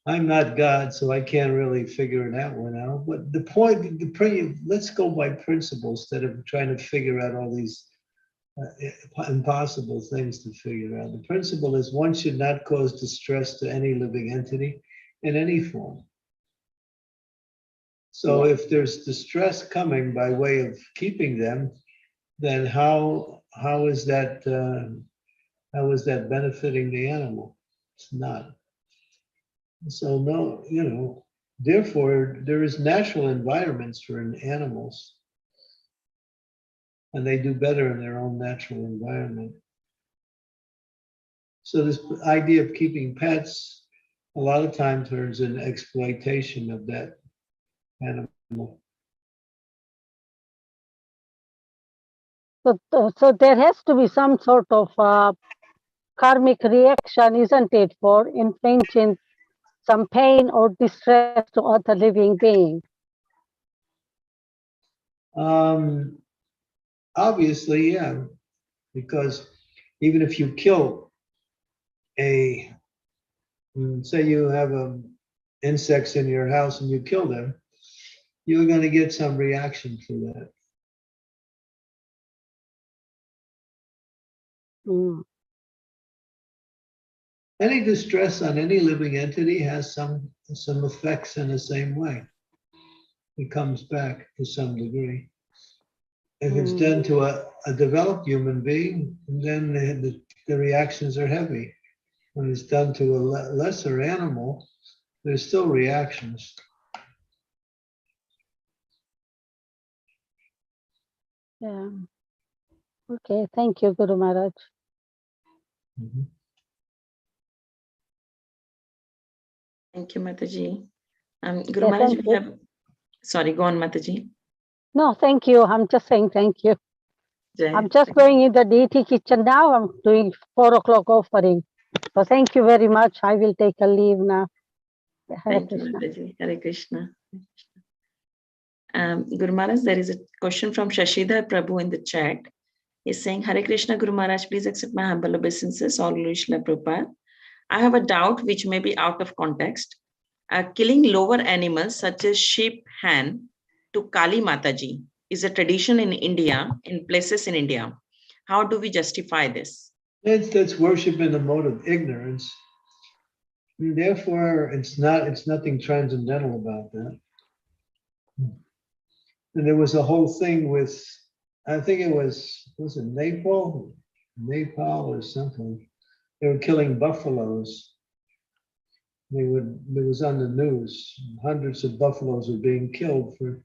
[SPEAKER 1] I'm not God, so I can't really figure that one out. But the point, let's go by principle instead of trying to figure out all these impossible things to figure out. The principle is one should not cause distress to any living entity in any form. So if there's distress coming by way of keeping them, then how is that benefiting the animal? It's not. So no, therefore there is natural environments for animals, and they do better in their own natural environment. So this idea of keeping pets a lot of times turns in exploitation of that animal.
[SPEAKER 9] So there has to be some sort of karmic reaction, isn't it, for infringing some pain or distress to other living beings?
[SPEAKER 1] Obviously, yeah, because even if you kill say you have insects in your house and you kill them, you're going to get some reaction for that.
[SPEAKER 9] Mm.
[SPEAKER 1] Any distress on any living entity has some effects in the same way. It comes back to some degree. If it's done to a developed human being, then the reactions are heavy. When it's done to a lesser animal, there's still reactions.
[SPEAKER 9] Yeah. Okay. Thank you, Guru Maharaj.
[SPEAKER 1] Mhm.
[SPEAKER 2] Thank you, Mataji. Guru
[SPEAKER 9] Yeah,
[SPEAKER 2] Maharaj,
[SPEAKER 9] thank
[SPEAKER 2] we
[SPEAKER 9] you.
[SPEAKER 2] have, sorry, go on, Mataji.
[SPEAKER 9] No, thank you. I'm just saying thank you.
[SPEAKER 2] Jai.
[SPEAKER 9] I'm just going in the deity kitchen now. I'm doing 4 o'clock offering. So thank you very much. I will take a leave now. Hare
[SPEAKER 2] Thank you,
[SPEAKER 9] Krishna.
[SPEAKER 2] Mataji. Hare Krishna. Guru Maharaj, there is a question from Shashidhar Prabhu in the chat. He's saying, Hare Krishna, Guru Maharaj, please accept my humble obeisances. All glory Srila Prabhupada. I have a doubt which may be out of context. Killing lower animals such as sheep, hen to Kali Mataji is a tradition in India, in places in India. How do we justify this?
[SPEAKER 1] That's worship in the mode of ignorance. And therefore, it's nothing transcendental about that. And there was a whole thing with, I think it was it Nepal or something. They were killing buffaloes. It was on the news. Hundreds of buffaloes were being killed for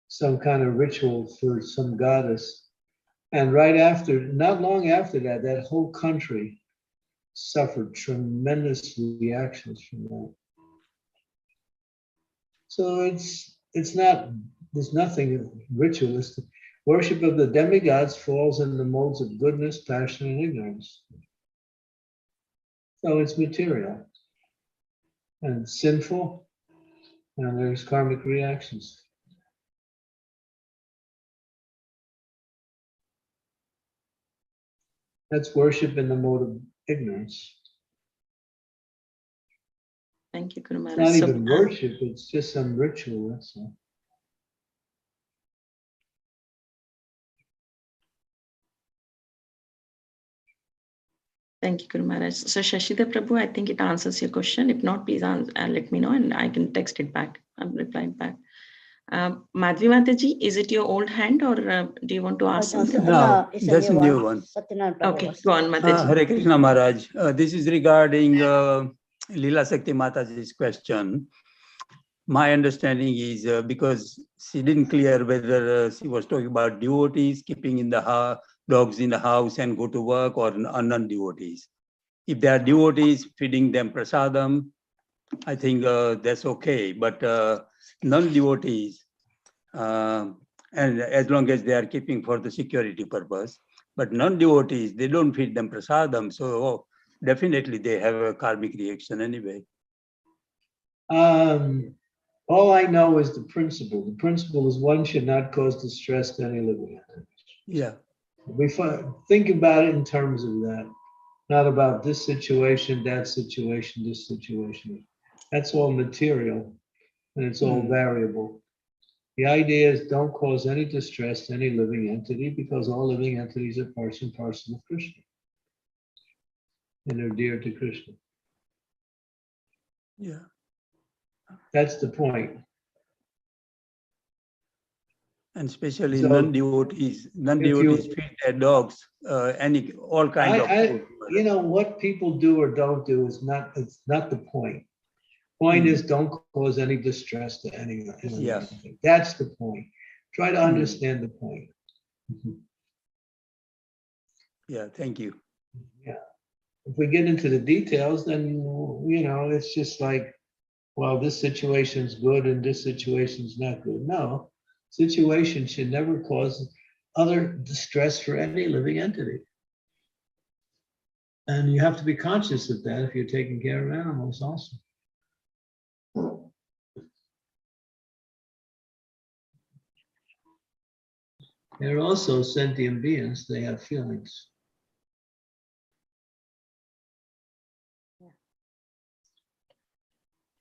[SPEAKER 1] some kind of ritual for some goddess. And not long after that, that whole country suffered tremendous reactions from that. So there's nothing ritualistic. Worship of the demigods falls in the modes of goodness, passion, and ignorance. So it's material and sinful, and there's karmic reactions. That's worship in the mode of ignorance.
[SPEAKER 2] Thank you, Guru
[SPEAKER 1] It's
[SPEAKER 2] Maharaj.
[SPEAKER 1] not even worship, it's just some ritual, that's all.
[SPEAKER 2] Thank you, Guru Maharaj. So Shashidhar Prabhu, I think it answers your question. If not, please let me know and I can text it back. I'm replying back. Madhvi Mataji, is it your old hand or do you want to ask something?
[SPEAKER 8] No,
[SPEAKER 7] it's
[SPEAKER 8] that's
[SPEAKER 7] a
[SPEAKER 8] new one.
[SPEAKER 7] Satyanarayana Prabhu
[SPEAKER 2] Okay,
[SPEAKER 7] was
[SPEAKER 2] go on, Mataji.
[SPEAKER 8] Hare Krishna Maharaj. This is regarding Leela Sakti Mataji's question. My understanding is because she didn't clear whether she was talking about devotees keeping in the dogs in the house and go to work or non-devotees. If they are devotees, feeding them prasadam, I think that's okay. But non-devotees, and as long as they are keeping for the security purpose, but non-devotees, they don't feed them prasadam. So definitely they have a karmic reaction anyway.
[SPEAKER 1] All I know is the principle. The principle is one should not cause distress to any living entity.
[SPEAKER 8] Yeah.
[SPEAKER 1] We think about it in terms of that, not about this situation, that situation, this situation. That's all material, and it's all variable. The idea is don't cause any distress to any living entity, because all living entities are parts and parcel of Krishna. And they're dear to Krishna.
[SPEAKER 8] Yeah.
[SPEAKER 1] That's the point.
[SPEAKER 8] And especially
[SPEAKER 1] So,
[SPEAKER 8] non-devotees feed their dogs all kinds of food.
[SPEAKER 1] you know, what people do or don't do is it's not the point. Point is, don't cause any distress to anyone.
[SPEAKER 8] Yeah.
[SPEAKER 1] That's the point. Try to understand the point.
[SPEAKER 8] Yeah, thank you.
[SPEAKER 1] Yeah. If we get into the details, then, you know, it's just like, well, this situation's good and this situation's not good. No, situation should never cause other distress for any living entity. And you have to be conscious of that if you're taking care of animals also. They're also sentient beings. They have feelings.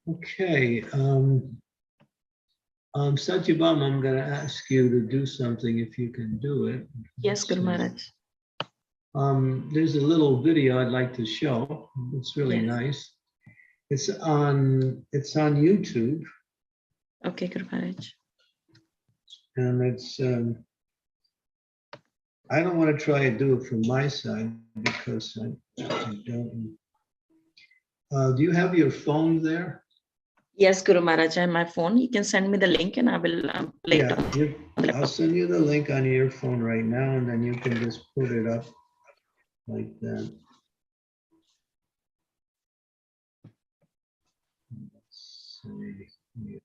[SPEAKER 1] Okay. Satyabhama, I'm going to ask you to do something if you can do it.
[SPEAKER 2] Yes, Guru Maharaj.
[SPEAKER 1] There's a little video I'd like to show. It's really nice. It's on YouTube.
[SPEAKER 2] Okay, Guru Maharaj.
[SPEAKER 1] And it's I don't want to try to do it from my side because I don't. Do you have your phone there?
[SPEAKER 2] Yes, Guru Maharaj, I have my phone. You can send me the link and I will play it on.
[SPEAKER 1] I'll send you the link on your phone right now, and then you can just put it up like that. Let's see here.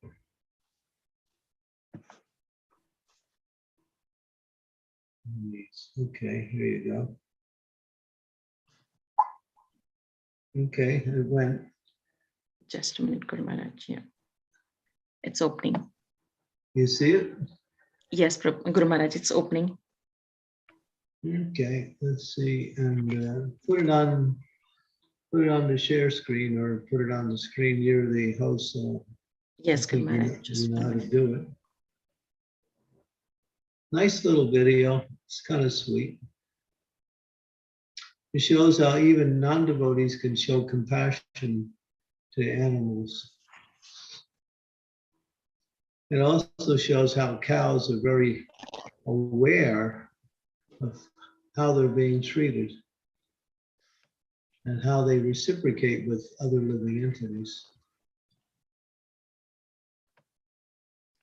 [SPEAKER 1] Okay, here you go. Okay, it went.
[SPEAKER 2] Just a minute, Guru Maharaj. Yeah. It's opening.
[SPEAKER 1] You see it?
[SPEAKER 2] Yes, Guru Maharaj, it's opening.
[SPEAKER 1] Okay, let's see, and put it on the share screen or put it on the screen. You're the host, so
[SPEAKER 2] yes, Guru Maharaj.
[SPEAKER 1] you know how to do it. Nice little video. It's kind of sweet. It shows how even non-devotees can show compassion to animals. It also shows how cows are very aware of how they're being treated and how they reciprocate with other living entities.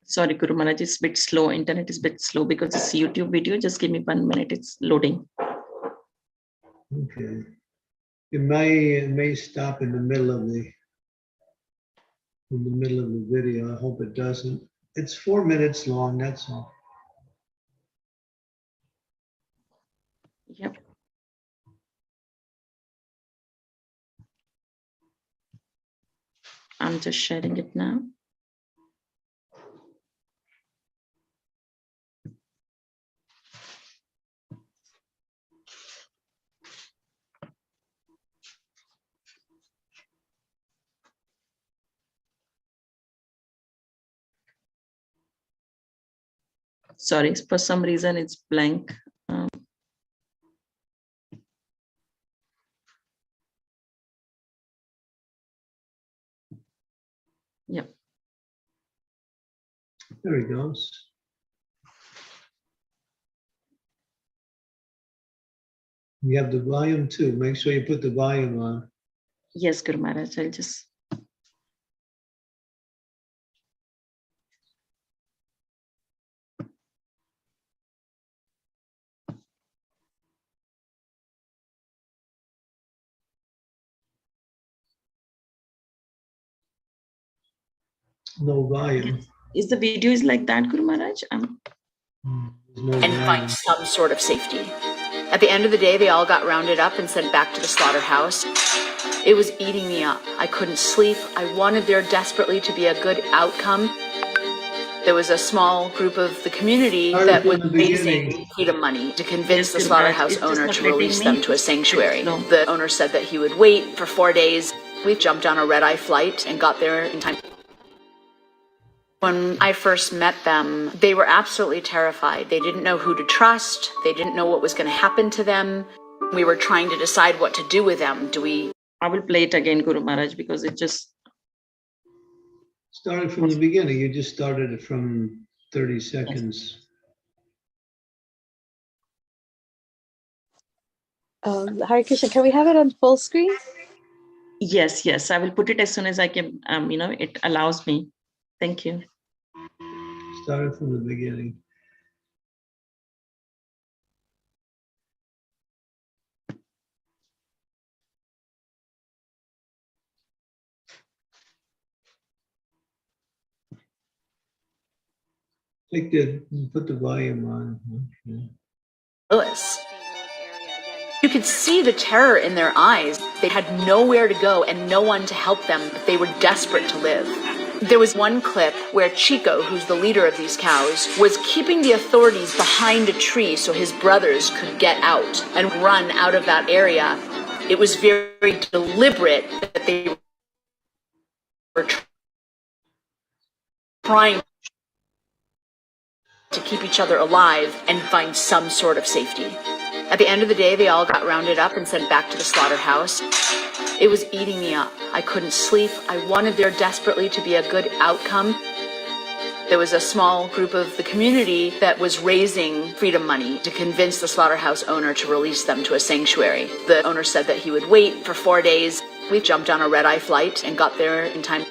[SPEAKER 2] Sorry, Guru Maharaj, it's a bit slow. Internet is a bit slow because it's a YouTube video. Just give me 1 minute. It's loading.
[SPEAKER 1] Okay. It may stop in the middle of the video. I hope it doesn't. It's 4 minutes long, that's all.
[SPEAKER 2] Yep. I'm just sharing it now. Sorry, for some reason it's blank. Yep.
[SPEAKER 1] There he goes. You have the volume too. Make sure you put the volume on.
[SPEAKER 2] Yes, Guru Maharaj, I'll just.
[SPEAKER 1] No volume.
[SPEAKER 2] Is the video is like that, Guru Maharaj?
[SPEAKER 10] And find some sort of safety. At the end of the day, they all got rounded up and sent back to the slaughterhouse. It was eating me up. I couldn't sleep. I wanted there desperately to be a good outcome. There was a small group of the community that was raising freedom money to convince the slaughterhouse owner to release them to a sanctuary. The owner said that he would wait for 4 days. We jumped on a red-eye flight and got there in time. When I first met them, they were absolutely terrified. They didn't know who to trust. They didn't know what was going to happen to them. We were trying to decide what to do with them.
[SPEAKER 2] I will play it again, Guru Maharaj, because it just
[SPEAKER 1] started from the beginning. You just started it from 30 seconds.
[SPEAKER 11] Hare Krishna, can we have it on full screen?
[SPEAKER 2] yes. I will put it as soon as I can. It allows me. Thank you.
[SPEAKER 1] Started from the beginning. Put the volume on. Okay.
[SPEAKER 10] Lewis. You could see the terror in their eyes. They had nowhere to go and no one to help them, but they were desperate to live. There was one clip where Chico, who's the leader of these cows, was keeping the authorities behind a tree so his brothers could get out and run out of that area. It was very deliberate that they were trying to keep each other alive and find some sort of safety. At the end of the day, they all got rounded up and sent back to the slaughterhouse. It was eating me up. I couldn't sleep. I wanted there desperately to be a good outcome. There was a small group of the community that was raising freedom money to convince the slaughterhouse owner to release them to a sanctuary. The owner said that he would wait for 4 days. We jumped on a red-eye flight and got there in time.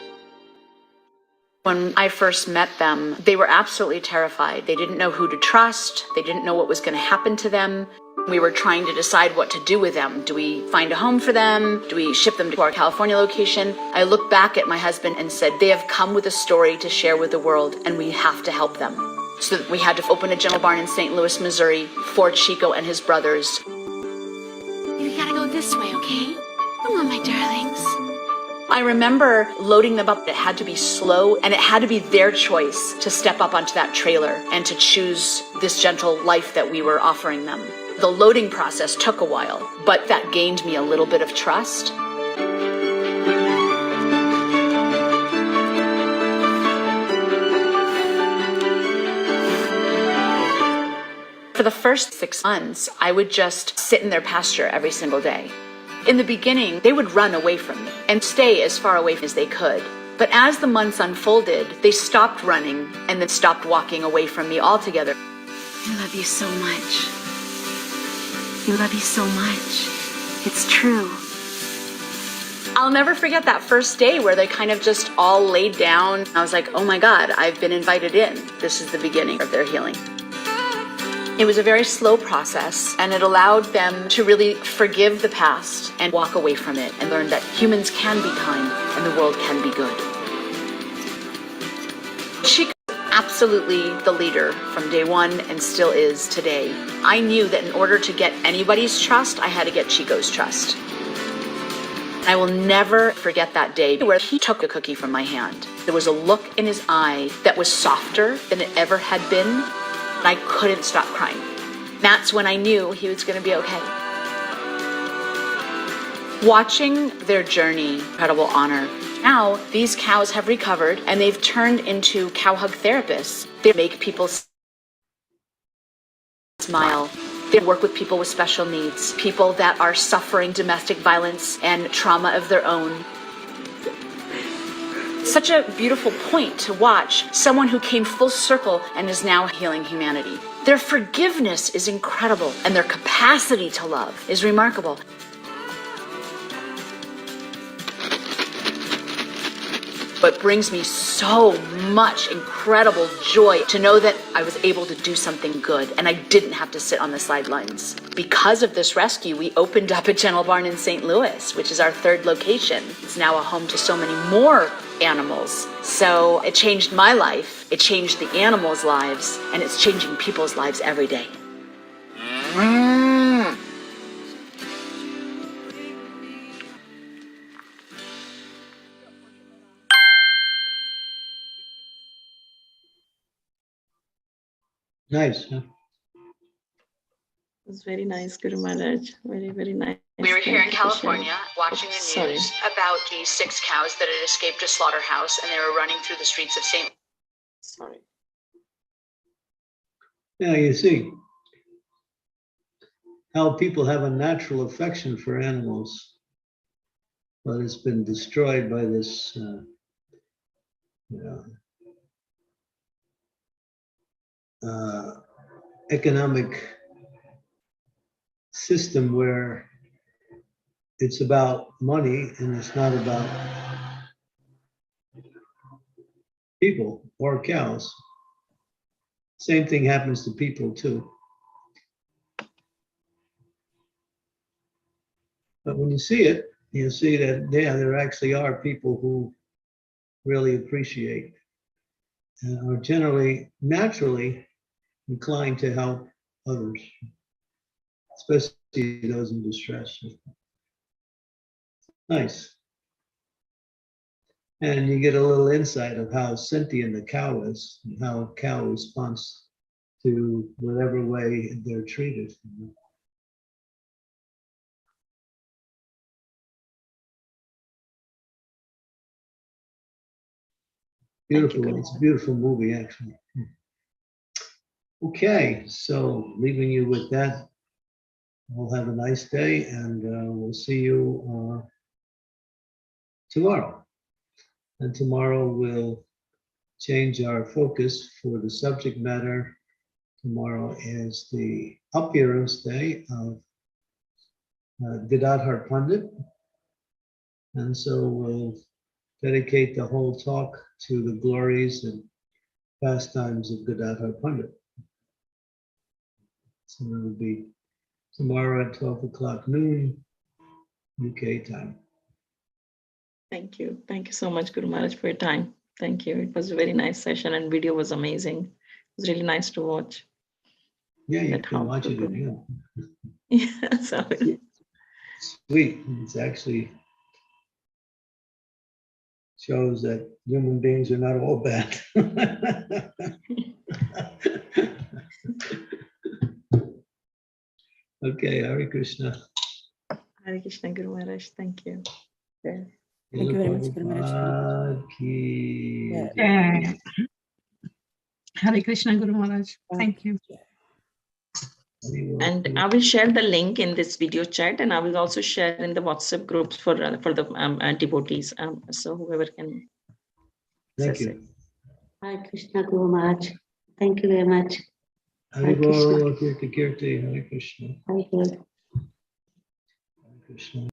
[SPEAKER 10] When I first met them, they were absolutely terrified. They didn't know who to trust. They didn't know what was going to happen to them. We were trying to decide what to do with them. Do we find a home for them? Do we ship them to our California location? I looked back at my husband and said, they have come with a story to share with the world, and we have to help them. So we had to open a general barn in St. Louis, Missouri for Chico and his brothers.
[SPEAKER 12] You gotta go this way, okay? Come on, my darlings.
[SPEAKER 10] I remember loading them up. It had to be slow, and it had to be their choice to step up onto that trailer and to choose this gentle life that we were offering them. The loading process took a while, but that gained me a little bit of trust. For the first 6 months, I would just sit in their pasture every single day. In the beginning, they would run away from me and stay as far away as they could. But as the months unfolded, they stopped running and then stopped walking away from me altogether.
[SPEAKER 12] I love you so much. You love you so much. It's true.
[SPEAKER 10] I'll never forget that first day where they kind of just all laid down. I was like, oh my God, I've been invited in. This is the beginning of their healing. It was a very slow process, and it allowed them to really forgive the past and walk away from it and learn that humans can be kind and the world can be good. Chico was absolutely the leader from day one and still is today. I knew that in order to get anybody's trust, I had to get Chico's trust. I will never forget that day where he took a cookie from my hand. There was a look in his eye that was softer than it ever had been. I couldn't stop crying. That's when I knew he was going to be okay. Watching their journey, incredible honor. Now, these cows have recovered and they've turned into cow hug therapists. They make people smile. They work with people with special needs, people that are suffering domestic violence and trauma of their own. Such a beautiful point to watch someone who came full circle and is now healing humanity. Their forgiveness is incredible, and their capacity to love is remarkable. But brings me so much incredible joy to know that I was able to do something good and I didn't have to sit on the sidelines. Because of this rescue, we opened up a kennel barn in St. Louis, which is our 3rd location. It's now a home to so many more animals. So it changed my life, it changed the animals' lives, and it's changing people's lives every day.
[SPEAKER 1] Nice, huh?
[SPEAKER 2] It's very nice, Guru Maharaj. Very, very nice.
[SPEAKER 10] We were here in
[SPEAKER 2] thank you for sharing.
[SPEAKER 10] California watching the
[SPEAKER 2] Sorry.
[SPEAKER 10] news about these 6 cows that had escaped a slaughterhouse and they were running through the streets of St.
[SPEAKER 2] Sorry.
[SPEAKER 1] Yeah, you see how people have a natural affection for animals, but it's been destroyed by this, economic system where it's about money and it's not about people or cows. Same thing happens to people too. But when you see it, you see that, yeah, there actually are people who really appreciate and are generally, naturally inclined to help others, especially those in distress. Nice. And you get a little insight of how sentient the cow is and how a cow responds to whatever way they're treated. Beautiful. It's a beautiful movie, actually. Okay, so leaving you with that, we'll have a nice day and we'll see you tomorrow. And tomorrow we'll change our focus for the subject matter. Tomorrow is the appearance day of Gadadhar Pandit. And so we'll dedicate the whole talk to the glories and pastimes of Gadadhar Pandit. So it'll be tomorrow at 12 o'clock noon, UK time.
[SPEAKER 2] Thank you. Thank you so much, Guru Maharaj, for your time. Thank you. It was a very nice session and video was amazing. It was really nice to watch.
[SPEAKER 1] Yeah, you
[SPEAKER 2] That
[SPEAKER 1] can
[SPEAKER 2] how
[SPEAKER 1] watch it
[SPEAKER 2] people-
[SPEAKER 1] again.
[SPEAKER 2] Yeah, so
[SPEAKER 1] Sweet. It's actually shows that human beings are not all bad. Okay, Hare Krishna.
[SPEAKER 2] Hare Krishna, Guru Maharaj. Thank you. Yeah.
[SPEAKER 11] Thank you very much, Guru Maharaj.
[SPEAKER 1] Prabhupada ki
[SPEAKER 11] Yeah.
[SPEAKER 1] jai.
[SPEAKER 6] Hare Krishna, Guru Maharaj. Thank you.
[SPEAKER 2] And I will share the link in this video chat, and I will also share in the WhatsApp groups for the devotees. So whoever can
[SPEAKER 1] Thank
[SPEAKER 2] access
[SPEAKER 1] you.
[SPEAKER 2] it.
[SPEAKER 7] Hare Krishna, Guru Maharaj. Thank you very much.
[SPEAKER 1] Hare Bol, Kirti Kirti, Hare Krishna.
[SPEAKER 7] Thank you.
[SPEAKER 1] Hare Krishna.